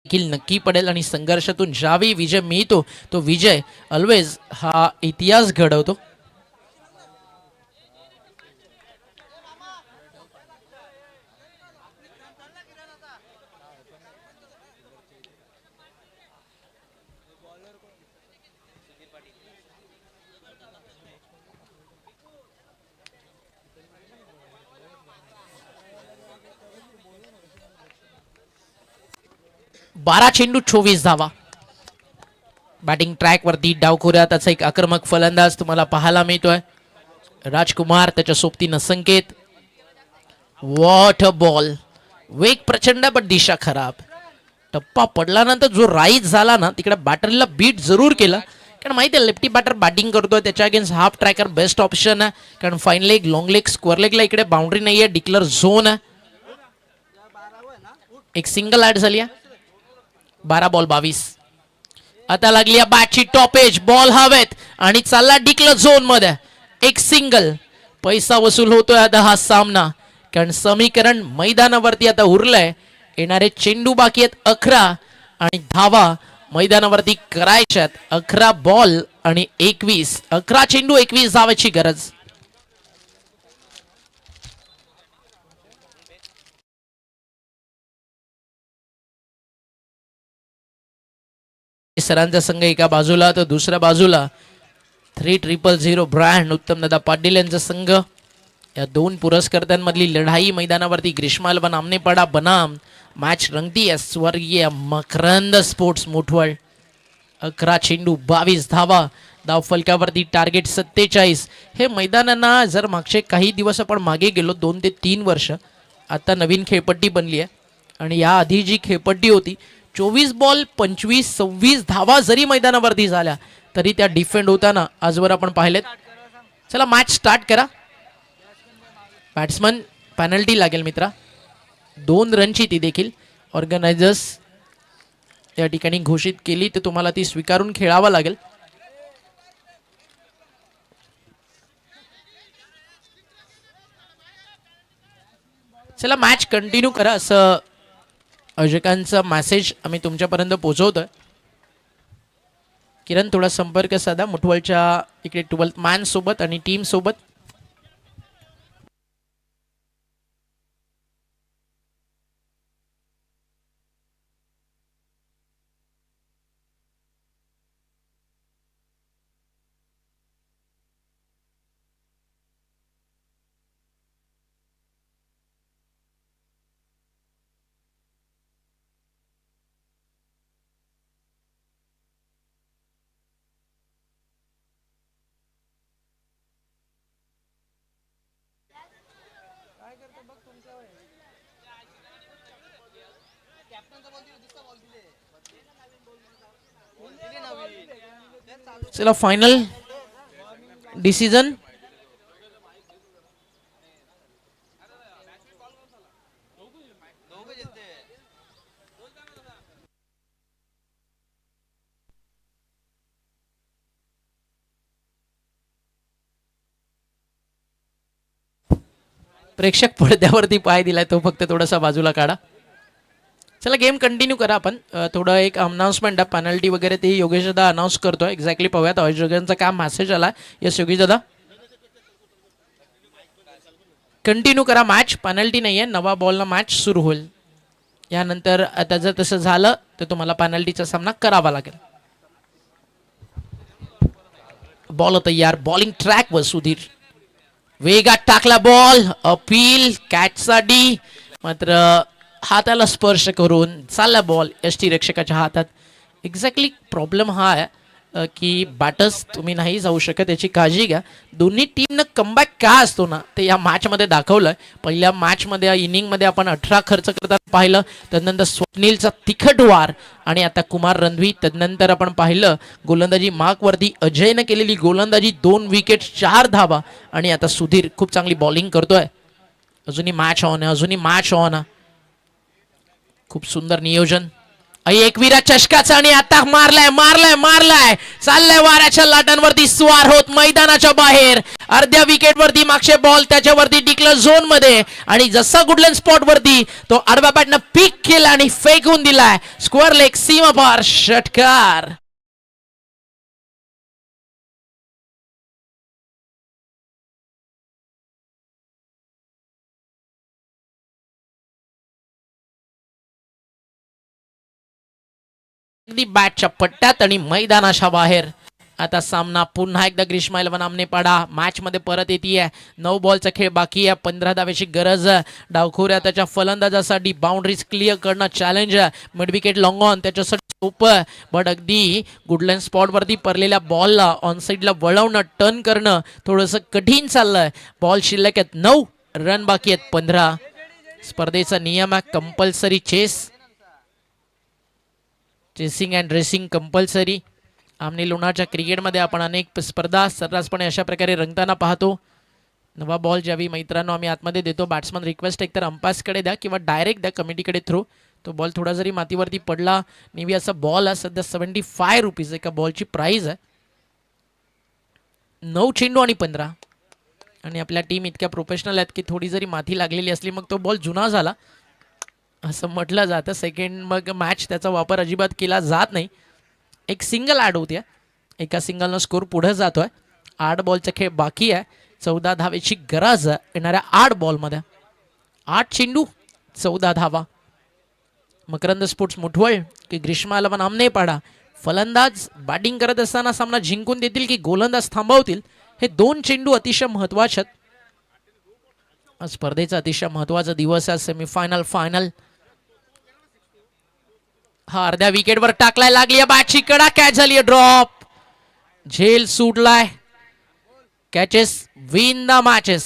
नक्की पडेल आणि संघर्षातून ज्यावेळी विजय मिळतो तो विजय ऑलवेज हा इतिहास घडवतो बारा चेंडू 24 धावा बॅटिंग ट्रॅक वरती डावखोऱ्यात त्याचा एक आक्रमक फलंदाज तुम्हाला पाहायला मिळतोय राजकुमार त्याच्या सोबतीनं संकेत वॉट अ बॉल वेग प्रचंड पण दिशा खराब टप्पा पडल्यानंतर जो राईज झाला ना तिकडे बॅटरला बीट जरूर केला कारण माहिती आहे लेफ्टी बॅटर बॅटिंग करतोय त्याच्या against half tracker best option आहे कारण fine leg long leg square लेगला इकडे बाउंड्री नाही आहे डिक्लेअर झोन आहे एक सिंगल ऍड झाली आहे 12 बॉल 22 आता लागली या बॅटची टॉपेज, बॉल हवेत आणि चालला डिक्ल झोन मध्ये. एक सिंगल, पैसा वसूल होतोय आता हा सामना, कारण समीकरण मैदानावरती आता उरलंय. येणारे चेंडू बाकी आहेत 11 आणि धावा मैदानावरती करायच्यात. 11 बॉल आणि 21, 11 चेंडू 21 धावाची गरज. सरांचा संघ एका बाजूला तर दुसऱ्या बाजूला 3000 ब्रँड उत्तम दादा पाटील यांचा संघ. या दोन पुरस्कर्त्यांमधली लढाई मैदानावरती ग्रीष्माल व नामनेपाडा बनाम. मॅच रंगती आहे स्वर्गीय मकरंद स्पोर्ट्स मुठवळ. 11 चेंडू 22 धावा, धाव फलकावरती टार्गेट 47. हे मैदानांना जर मागचे काही दिवस आपण मागे गेलो 2 ते 3 वर्ष, आता नवीन खेळपट्टी बनली आहे आणि या आधी जी खेळपट्टी होती 24 बॉल 25-26 धावा जरी मैदानावरती झाल्या तरी त्या डिफेंड होताना आजवर आपण पाहिलेत. चला मॅच स्टार्ट करा. बॅट्समन पेनल्टी लागेल मित्रा, 2 रनची ती देखील ऑर्गनायझर्स या ठिकाणी घोषित केली तर तुम्हाला ती स्वीकारून खेळावं लागेल. चला मॅच कंटिन्यू करा असं अजकांचा मेसेज आम्ही तुमच्यापर्यंत पोहोचवतोय. किरण थोडा संपर्क साधा मुठवळच्या इकडे 12th मॅन सोबत आणि टीम सोबत. चला फायनल डिसिजन. प्रेक्षक पडद्यावरती पाय दिलाय तो फक्त थोडासा बाजूला काढा. चला गेम कंटिन्यू करा आपण. थोडं एक अनाउन्समेंट आहे, पेनल्टी वगैरे ते योगेश दादा अनाऊन्स करतोय. एक्झॅक्टली पाहूयात अजोगांचा काय मेसेज आला. यस योगेश दादा कंटिन्यू करा मॅच. पेनल्टी नाहीये, नवा बॉलला मॅच सुरू होईल. यानंतर आता जर तसं झालं तर तुम्हाला पेनल्टीचा सामना करावा लागेल. बॉल तयार, बॉलिंग ट्रॅक वर सुधीर वेगात टाकला बॉल, अपील कॅचचा डी, मात्र हाताला स्पर्श करून चालला बॉल यष्टी रक्षकाच्या हातात. एक्झॅक्टली प्रॉब्लेम हा आहे की बॅटर्स तुम्ही नाही जाऊ शकत, याची काळजी घ्या. दोन्ही टीमनं कमबॅक का असतो ना ते या मॅचमध्ये दाखवलं. पहिल्या मॅचमध्ये इनिंगमध्ये आपण 18 खर्च करताना पाहिलं, त्यानंतर स्वप्नीलचा तिखट वार आणि आता कुमार रणवी. त्यानंतर आपण पाहिलं गोलंदाजी मार्कवरती अजयनं केलेली गोलंदाजी, 2 विकेट 4 धावा आणि आता सुधीर खूप चांगली बॉलिंग करतोय. अजूनही मॅच ऑन आहे, अजूनही मॅच ऑन आहे. खूप सुंदर नियोजन. एकविरा चषकाचा आणि आता मारलाय मारलाय मारलाय, चाललाय वाऱ्याच्या लाटांवरती स्वार होत मैदानाच्या बाहेर. अर्ध्या विकेट वरती मागचे बॉल त्याच्यावरती टिकलं झोन मध्ये आणि जसा गुडलँड स्पॉट वरती तो आडव्या बॅटनं पिक केला आणि फेकून दिलाय स्क्वेअर लेग सीमापार षटकार. बॅटच्या पट्ट्यात आणि मैदानाच्या बाहेर. आता सामना पुन्हा एकदा ग्रीष्मा इलेव्हन आमनेपाडा मॅच मध्ये परत येते. 9 बॉलचा खेळ बाकी आहे, 15 धावेची गरज. डावखोऱ्या त्याच्या फलंदाजासाठी बाउंड्रीज क्लिअर करणं challenge. Mid wicket long on त्याच्यासाठी सोपं, बट अगदी गुडलँड स्पॉट वरती पडलेल्या बॉलला ऑन साईडला वळवणं, टर्न करणं थोडंसं कठीण चाललंय. बॉल शिल्लक आहेत 9, रन बाकी आहेत 15. स्पर्धेचा नियम आहे compulsory chasing and racing compulsory. आमने लोणारच्या क्रिकेटमध्ये आपण अनेक स्पर्धा सर्रासपणे अशा प्रकारे रंगताना पाहतो. नवा बॉल ज्यावेळी मित्रांनो आम्ही आतमध्ये देतो, बॅट्समन रिक्वेस्ट एकतर अंपायर्सकडे द्या किंवा डायरेक्ट द्या कमिटीकडे थ्रू. तो बॉल थोडा जरी मातीवरती पडला निवियाचा बॉल आहे सध्या 75 रुपीज एका बॉलची प्राइस आहे. 9 चेंडू आणि 15 आणि आपल्या टीम इतक्या प्रोफेशनल आहेत की थोडी जरी माती लागलेली असली मग तो बॉल जुना झाला असं म्हटलं जातं. सेकंड मग मॅच त्याचा वापर अजिबात केला जात नाही. एक सिंगल ॲड होते, एका सिंगलनं स्कोर पुढे जातोय. 8 बॉलचा खेळ बाकी आहे. 14 धावेची गरज आहे येणाऱ्या 8 बॉलमध्ये. 8 चेंडू 14 धावा. मकरंद स्पोर्ट्स मुठवळ की ग्रीष्माला पण आमने पाडा फलंदाज बॅटिंग करत असताना सामना जिंकून देतील की गोलंदाज थांबवतील, हे 2 चेंडू अतिशय महत्वाचे आहेत. आज स्पर्धेचा अतिशय महत्वाचा दिवस आहे. सेमीफायनल फायनल हा अर्ध्या विकेटवर टाकलाय. लागली बॅटची कडा, कॅच झाली ड्रॉप. झेल सुटलाय. Catches win the matches.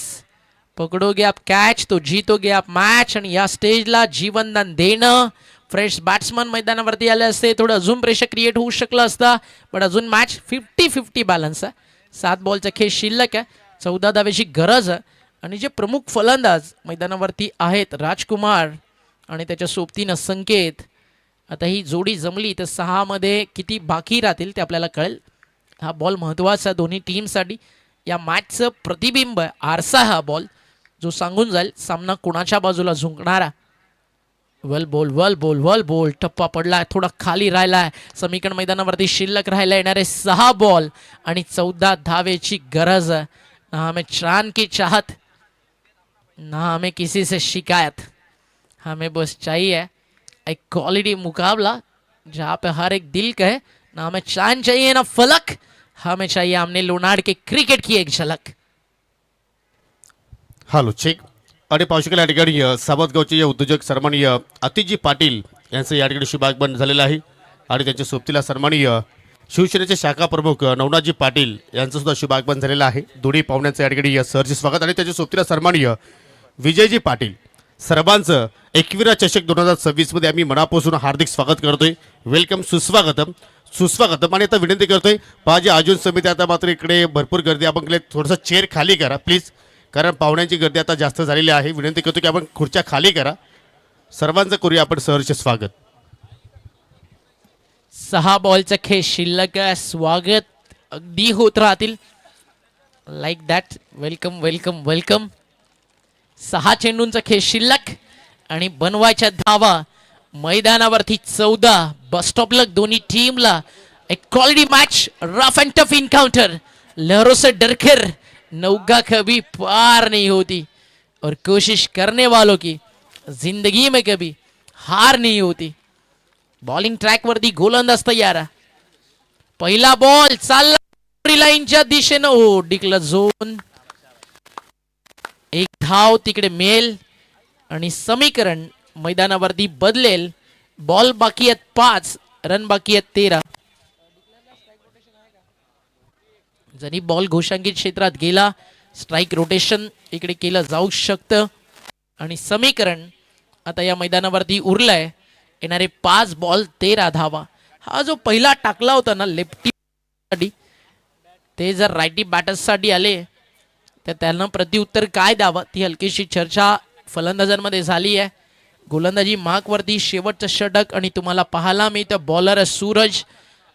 पकडोगे आप कॅच तो जीतोगे आप मॅच. आणि या स्टेजला जीवनदान देणं, फ्रेश बॅट्समन मैदानावरती आले असते थोडं अजून प्रेशर क्रिएट होऊ शकलं असतं. पण अजून मॅच 50-50 बॅलन्स आहे. 7 बॉलचा खेळ शिल्लक आहे. 14 धावेची गरज आहे. आणि जे प्रमुख फलंदाज मैदानावरती आहेत राजकुमार आणि त्याच्या सोबतीनं संकेत, आता ही जोडी जमली तर 6 मध्ये किती बाकी राहतील ते आपल्याला कळेल. हा बॉल महत्त्वाचा दोन्ही टीमसाठी. या मॅचचं प्रतिबिंब आहे, आरसा हा बॉल जो सांगून जाईल सामना कोणाच्या बाजूला झुंकणारा. वल बॉल टप्पा पडला, थोडा खाली राहिलाय. समीकरण मैदानावरती शिल्लक राहायला येणारे 6 बॉल आणि 14 धावेची गरज आहे. ना हमें चांद की चाहत ना हमें किसी से शिकायत, हमें बस चाहिए एक क्वालिटी मुकाबला जहाँ पे हर एक दिल कहे ना हमें चांद चाहिए ना फलक, हमें चाहिए हमने लोनार्ड के क्रिकेट की एक झलक. Hello check. आणि पाहू शकाल या ठिकाणी सावतगावचे या उद्योजक सन्माननीय अतिजी पाटील यांचं या ठिकाणी शुभागमन झालेलं आहे. आणि त्यांच्या सोबतीला सन्माननीय शिवसेनेचे शाखा प्रमुख नवनाथजी पाटील यांचं सुद्धा शुभागमन झालेलं आहे. दोन्ही पाहुण्यांचं या ठिकाणी सहर्ष स्वागत. आणि त्याच्या सोबतीला सन्माननीय विजयजी पाटील सर्वांचं 21 चषक 2026 मध्ये आम्ही मनापासून हार्दिक स्वागत करतोय. वेलकम, सुस्वागतम सुस्वागतम. आणि आता विनंती करतोय पाहिजे आयोजन समिती आता मात्र इकडे भरपूर गर्दी, आपण थोडंसं चेअर खाली करा प्लीज, कारण पाहुण्यांची गर्दी आता जास्त झालेली आहे. विनंती करतो की आपण खुर्च्या खाली करा. सर्वांचं करूया आपण सहर्ष स्वागत. 6 बॉलचा खेळ शिल्लक आहे. स्वागत अगदी होत राहतील like that. Welcome welcome welcome. 6 चेंडूंचा खेळ शिल्लक आणि बनवायच्या धावा मैदानावरती 14. बस स्टॉपला दोन्ही टीमला एक quality match, rough end tough encounter. लहरों से डरकर नौका कभी पार नहीं होती और कोशिश करने वालों की जिंदगी में कभी हार नहीं होती. बॉलिंग ट्रॅक वरती गोलंदाज तयार आहे. पहिला बॉल चालला लाईनच्या दिशेनं, हो डिकला झोन. एक धाव तिकडे मिळेल आणि समीकरण मैदानावरती बदलेल. बॉल बाकी आहेत 5, रन बाकी आहेत 13. जरी बॉल घोषांकित क्षेत्रात गेला स्ट्राईक रोटेशन इकडे केलं जाऊ शकतं. आणि समीकरण आता या मैदानावरती उरलाय. येणारे 5 बॉल 13 धावा. हा जो पहिला टाकला होता ना लेफ्टी, ते जर रायटी बॅटर्ससाठी आले तर त्यांना प्रत्युत्तर काय द्यावं ती हलकीशी चर्चा फलंदाजांमध्ये झाली आहे. गोलंदाजी मार्कवरती शेवटचं षटक आणि तुम्हाला पाहायला मिळतं बॉलर सूरज.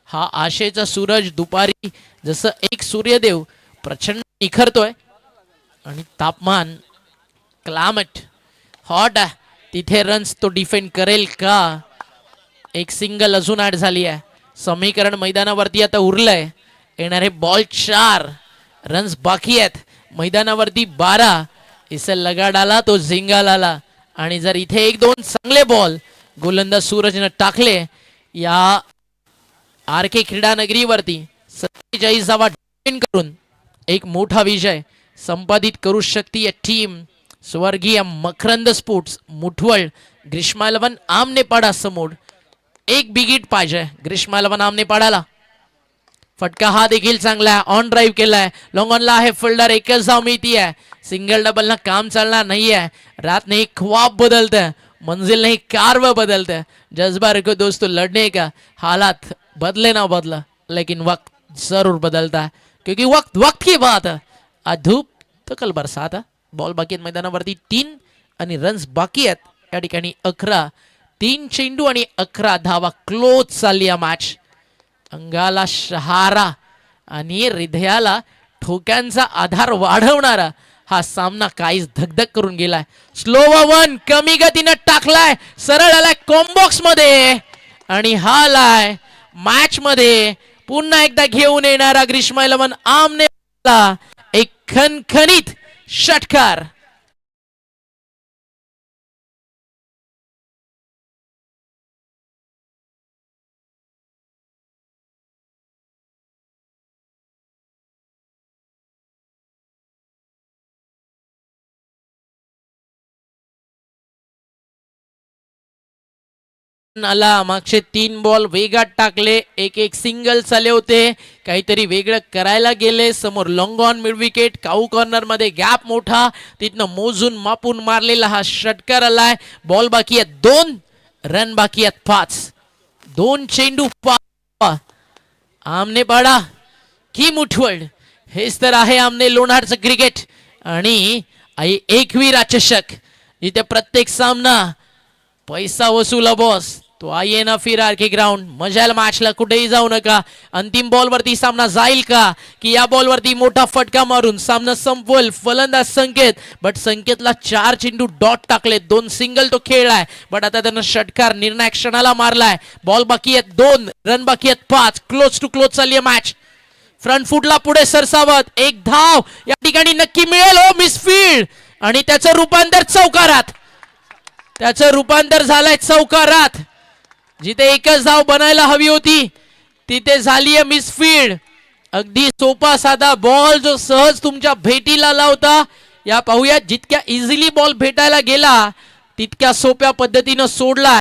हा आशेचा सूरज दुपारी जसं एक सूर्यदेव प्रचंड निखरतोय आणि तापमान क्लायमेट हॉट आहे तिथे रन्स तो डिफेंड करेल का. एक सिंगल अजून ऍड झाली आहे. समीकरण मैदानावरती आता उरलंय. येणारे बॉल 4, रन्स बाकी आहेत मैदानावरती 12. इसे लगा डाला तो झिंगा लाला. आणि जर इथे 1-2 चांगले बॉल गोलंदाज सूरजनं टाकले या आर के क्रीडा नगरीवरती 47वा डिफेंड करून एक मोठा विजय संपादित करू शकते या टीम स्वर्गीय मकरंद स्पोर्ट्स मुठवळ. ग्रीष्मा 11 आमने पाडा समोर. एक बिगिट पाहिजे ग्रीष्मा 11 आमने पाडाला. फटका हा देखील चांगला आहे. ऑन ड्राईव्ह केलाय. लॉंग ऑनला आहे फिल्डर. एकच धाव मिळती आहे. सिंगल डबल ना काम चालणार नाही आहे. रात नहीं ख्वाब बदलते हैं, मंजिल नहीं कारवा बदलते हैं. जज्बा रखो दोस्तों लड़ने का. हालात बदले ना बदला लेकिन वक्त जरूर बदलता है क्योंकि वक्त की बात है. आज धूप तो कल बरसात है. बॉल बाकी आहेत मैदानावरती 3 आणि रन्स बाकी आहेत या ठिकाणी 11. 3 चेंडू आणि 11 धावा. क्लोज चालली या मॅच. अंगाला शहारा आणि हृदयाला ठोक्यांचा आधार वाढवणारा हा सामना काहीच धगधग करून गेलाय. स्लो वन कमी गतीनं टाकलाय, सरळ आलाय कॉम्बॉक्स मध्ये आणि हा आलाय मॅच मध्ये पुन्हा एकदा घेऊन येणारा ग्रीष्मा 11 आमने एक खणखणीत षटकार. आला. मागचे 3 बॉल वेगात टाकले, एक सिंगल चाले होते, काहीतरी वेगळं करायला गेले. समोर long on mid wicket, cow corner मध्ये गॅप मोठा, तिथनं मोजून मापून मारलेला हा षटकार आलाय. बॉल बाकी आहेत 2, रन बाकी आहेत 5. 2 चेंडू 5. आमने पाडा की मुठवड, हेच तर आहे आमने लोणारचं क्रिकेट. आणि आई एकविरा चषक, जिथे प्रत्येक सामना पैसा वसूला बॉस. तो आइए ना फिर आरके ग्राउंड. मजाल मॅचला, कुठेही जाऊ नका. अंतिम बॉल वरती सामना जाईल का, की या बॉल वरती मोठा फटका मारून सामना संपवल फलंदाज संकेत. बट संकेतला 4 चेंडू डॉट टाकले, 2 सिंगल तो खेळलाय. बट आता त्यानं षटकार निर्णायक क्षणाला मारलाय. बॉल बाकी आहेत 2, रन बाकी आहेत 5. क्लोज टू क्लोज चालली मॅच. फ्रंट फुटला पुढे सरसावत, 1 धाव या ठिकाणी नक्की मिळेल. हो मिसफील्ड आणि त्याचं रूपांतर चौकारात. त्याचं रूपांतर झालंय चौकारात. जिथे एकच धाव बनायला हवी होती तिथे झालीय मिसफील्ड. अगदी सोपा साधा बॉल जो सहज तुमच्या भेटीला आला होता. या पाहूया, जितक्या इझिली बॉल भेटायला गेला तितक्या सोप्या पद्धतीनं सोडला.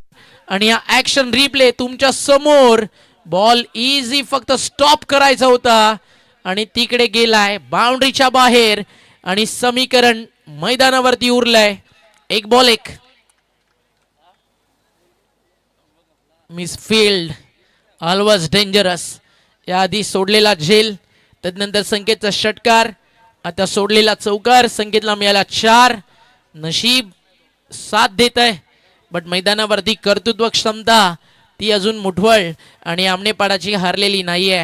आणि हा ऍक्शन रिप्ले तुमच्या समोर. बॉल इझी, फक्त स्टॉप करायचा होता आणि तिकडे गेलाय बाउंड्रीच्या बाहेर. आणि समीकरण मैदानावरती उरलंय 1 बॉल 1. Misfield always dangerous. याआधी सोडलेला झेल, त्यानंतर संकेतचा षटकार, आता सोडलेला चौकार. संकेतला मिळाला 4. नशीब साथ देत आहे, बट मैदानावरती कर्तृत्व क्षमता ती अजून मुठवळ आणि आमनेपाडाची हारलेली नाहीये.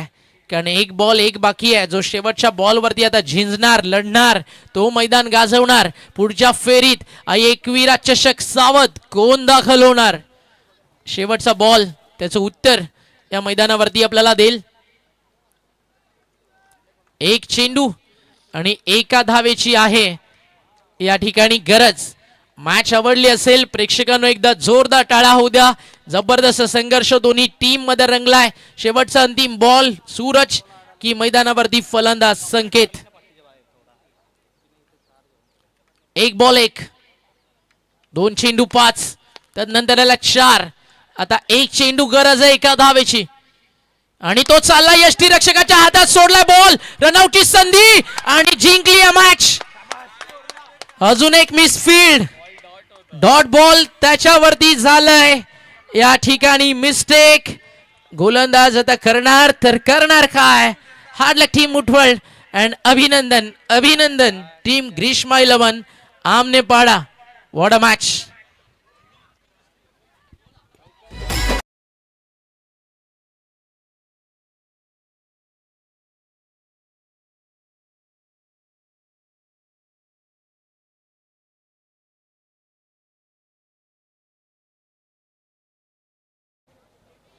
कारण 1 बॉल 1 बाकी आहे. जो शेवटच्या बॉलवरती आता झिंजणार, लढणार, तो मैदान गाजवणार. पुढच्या फेरीत एकविरा चषक सावध कोण दाखल होणार, शेवटचा बॉल त्याचं उत्तर या मैदानावरती आपल्याला देईल. 1 चेंडू आणि 1 धावेची आहे या ठिकाणी गरज. मॅच आवडली असेल प्रेक्षकांनो, एकदा जोरदार टाळा होऊ द्या. जबरदस्त संघर्ष दोन्ही टीम मध्ये रंगलाय. शेवटचा अंतिम बॉल सूरज की मैदानावरती फलंदाज संकेत. 1 बॉल 1, 2 चेंडू 5, त्यानंतर याला 4. आता 1 चेंडू गरज आहे 1 धावेची आणि तो चालला यष्टीरक्षकाच्या हातात. सोडलाय बॉल, रनआउटची संधी आणि जिंकली या मॅच. अजून एक मिसफील्ड, डॉट बॉल त्याच्यावरती झालंय. या ठिकाणी मिस्टेक. गोलंदाज आता करणार तर करणार काय. हार्ड लक टीम मुठवळ अँड अभिनंदन टीम ग्रीष्मा 11 आमने पाडा. What a match.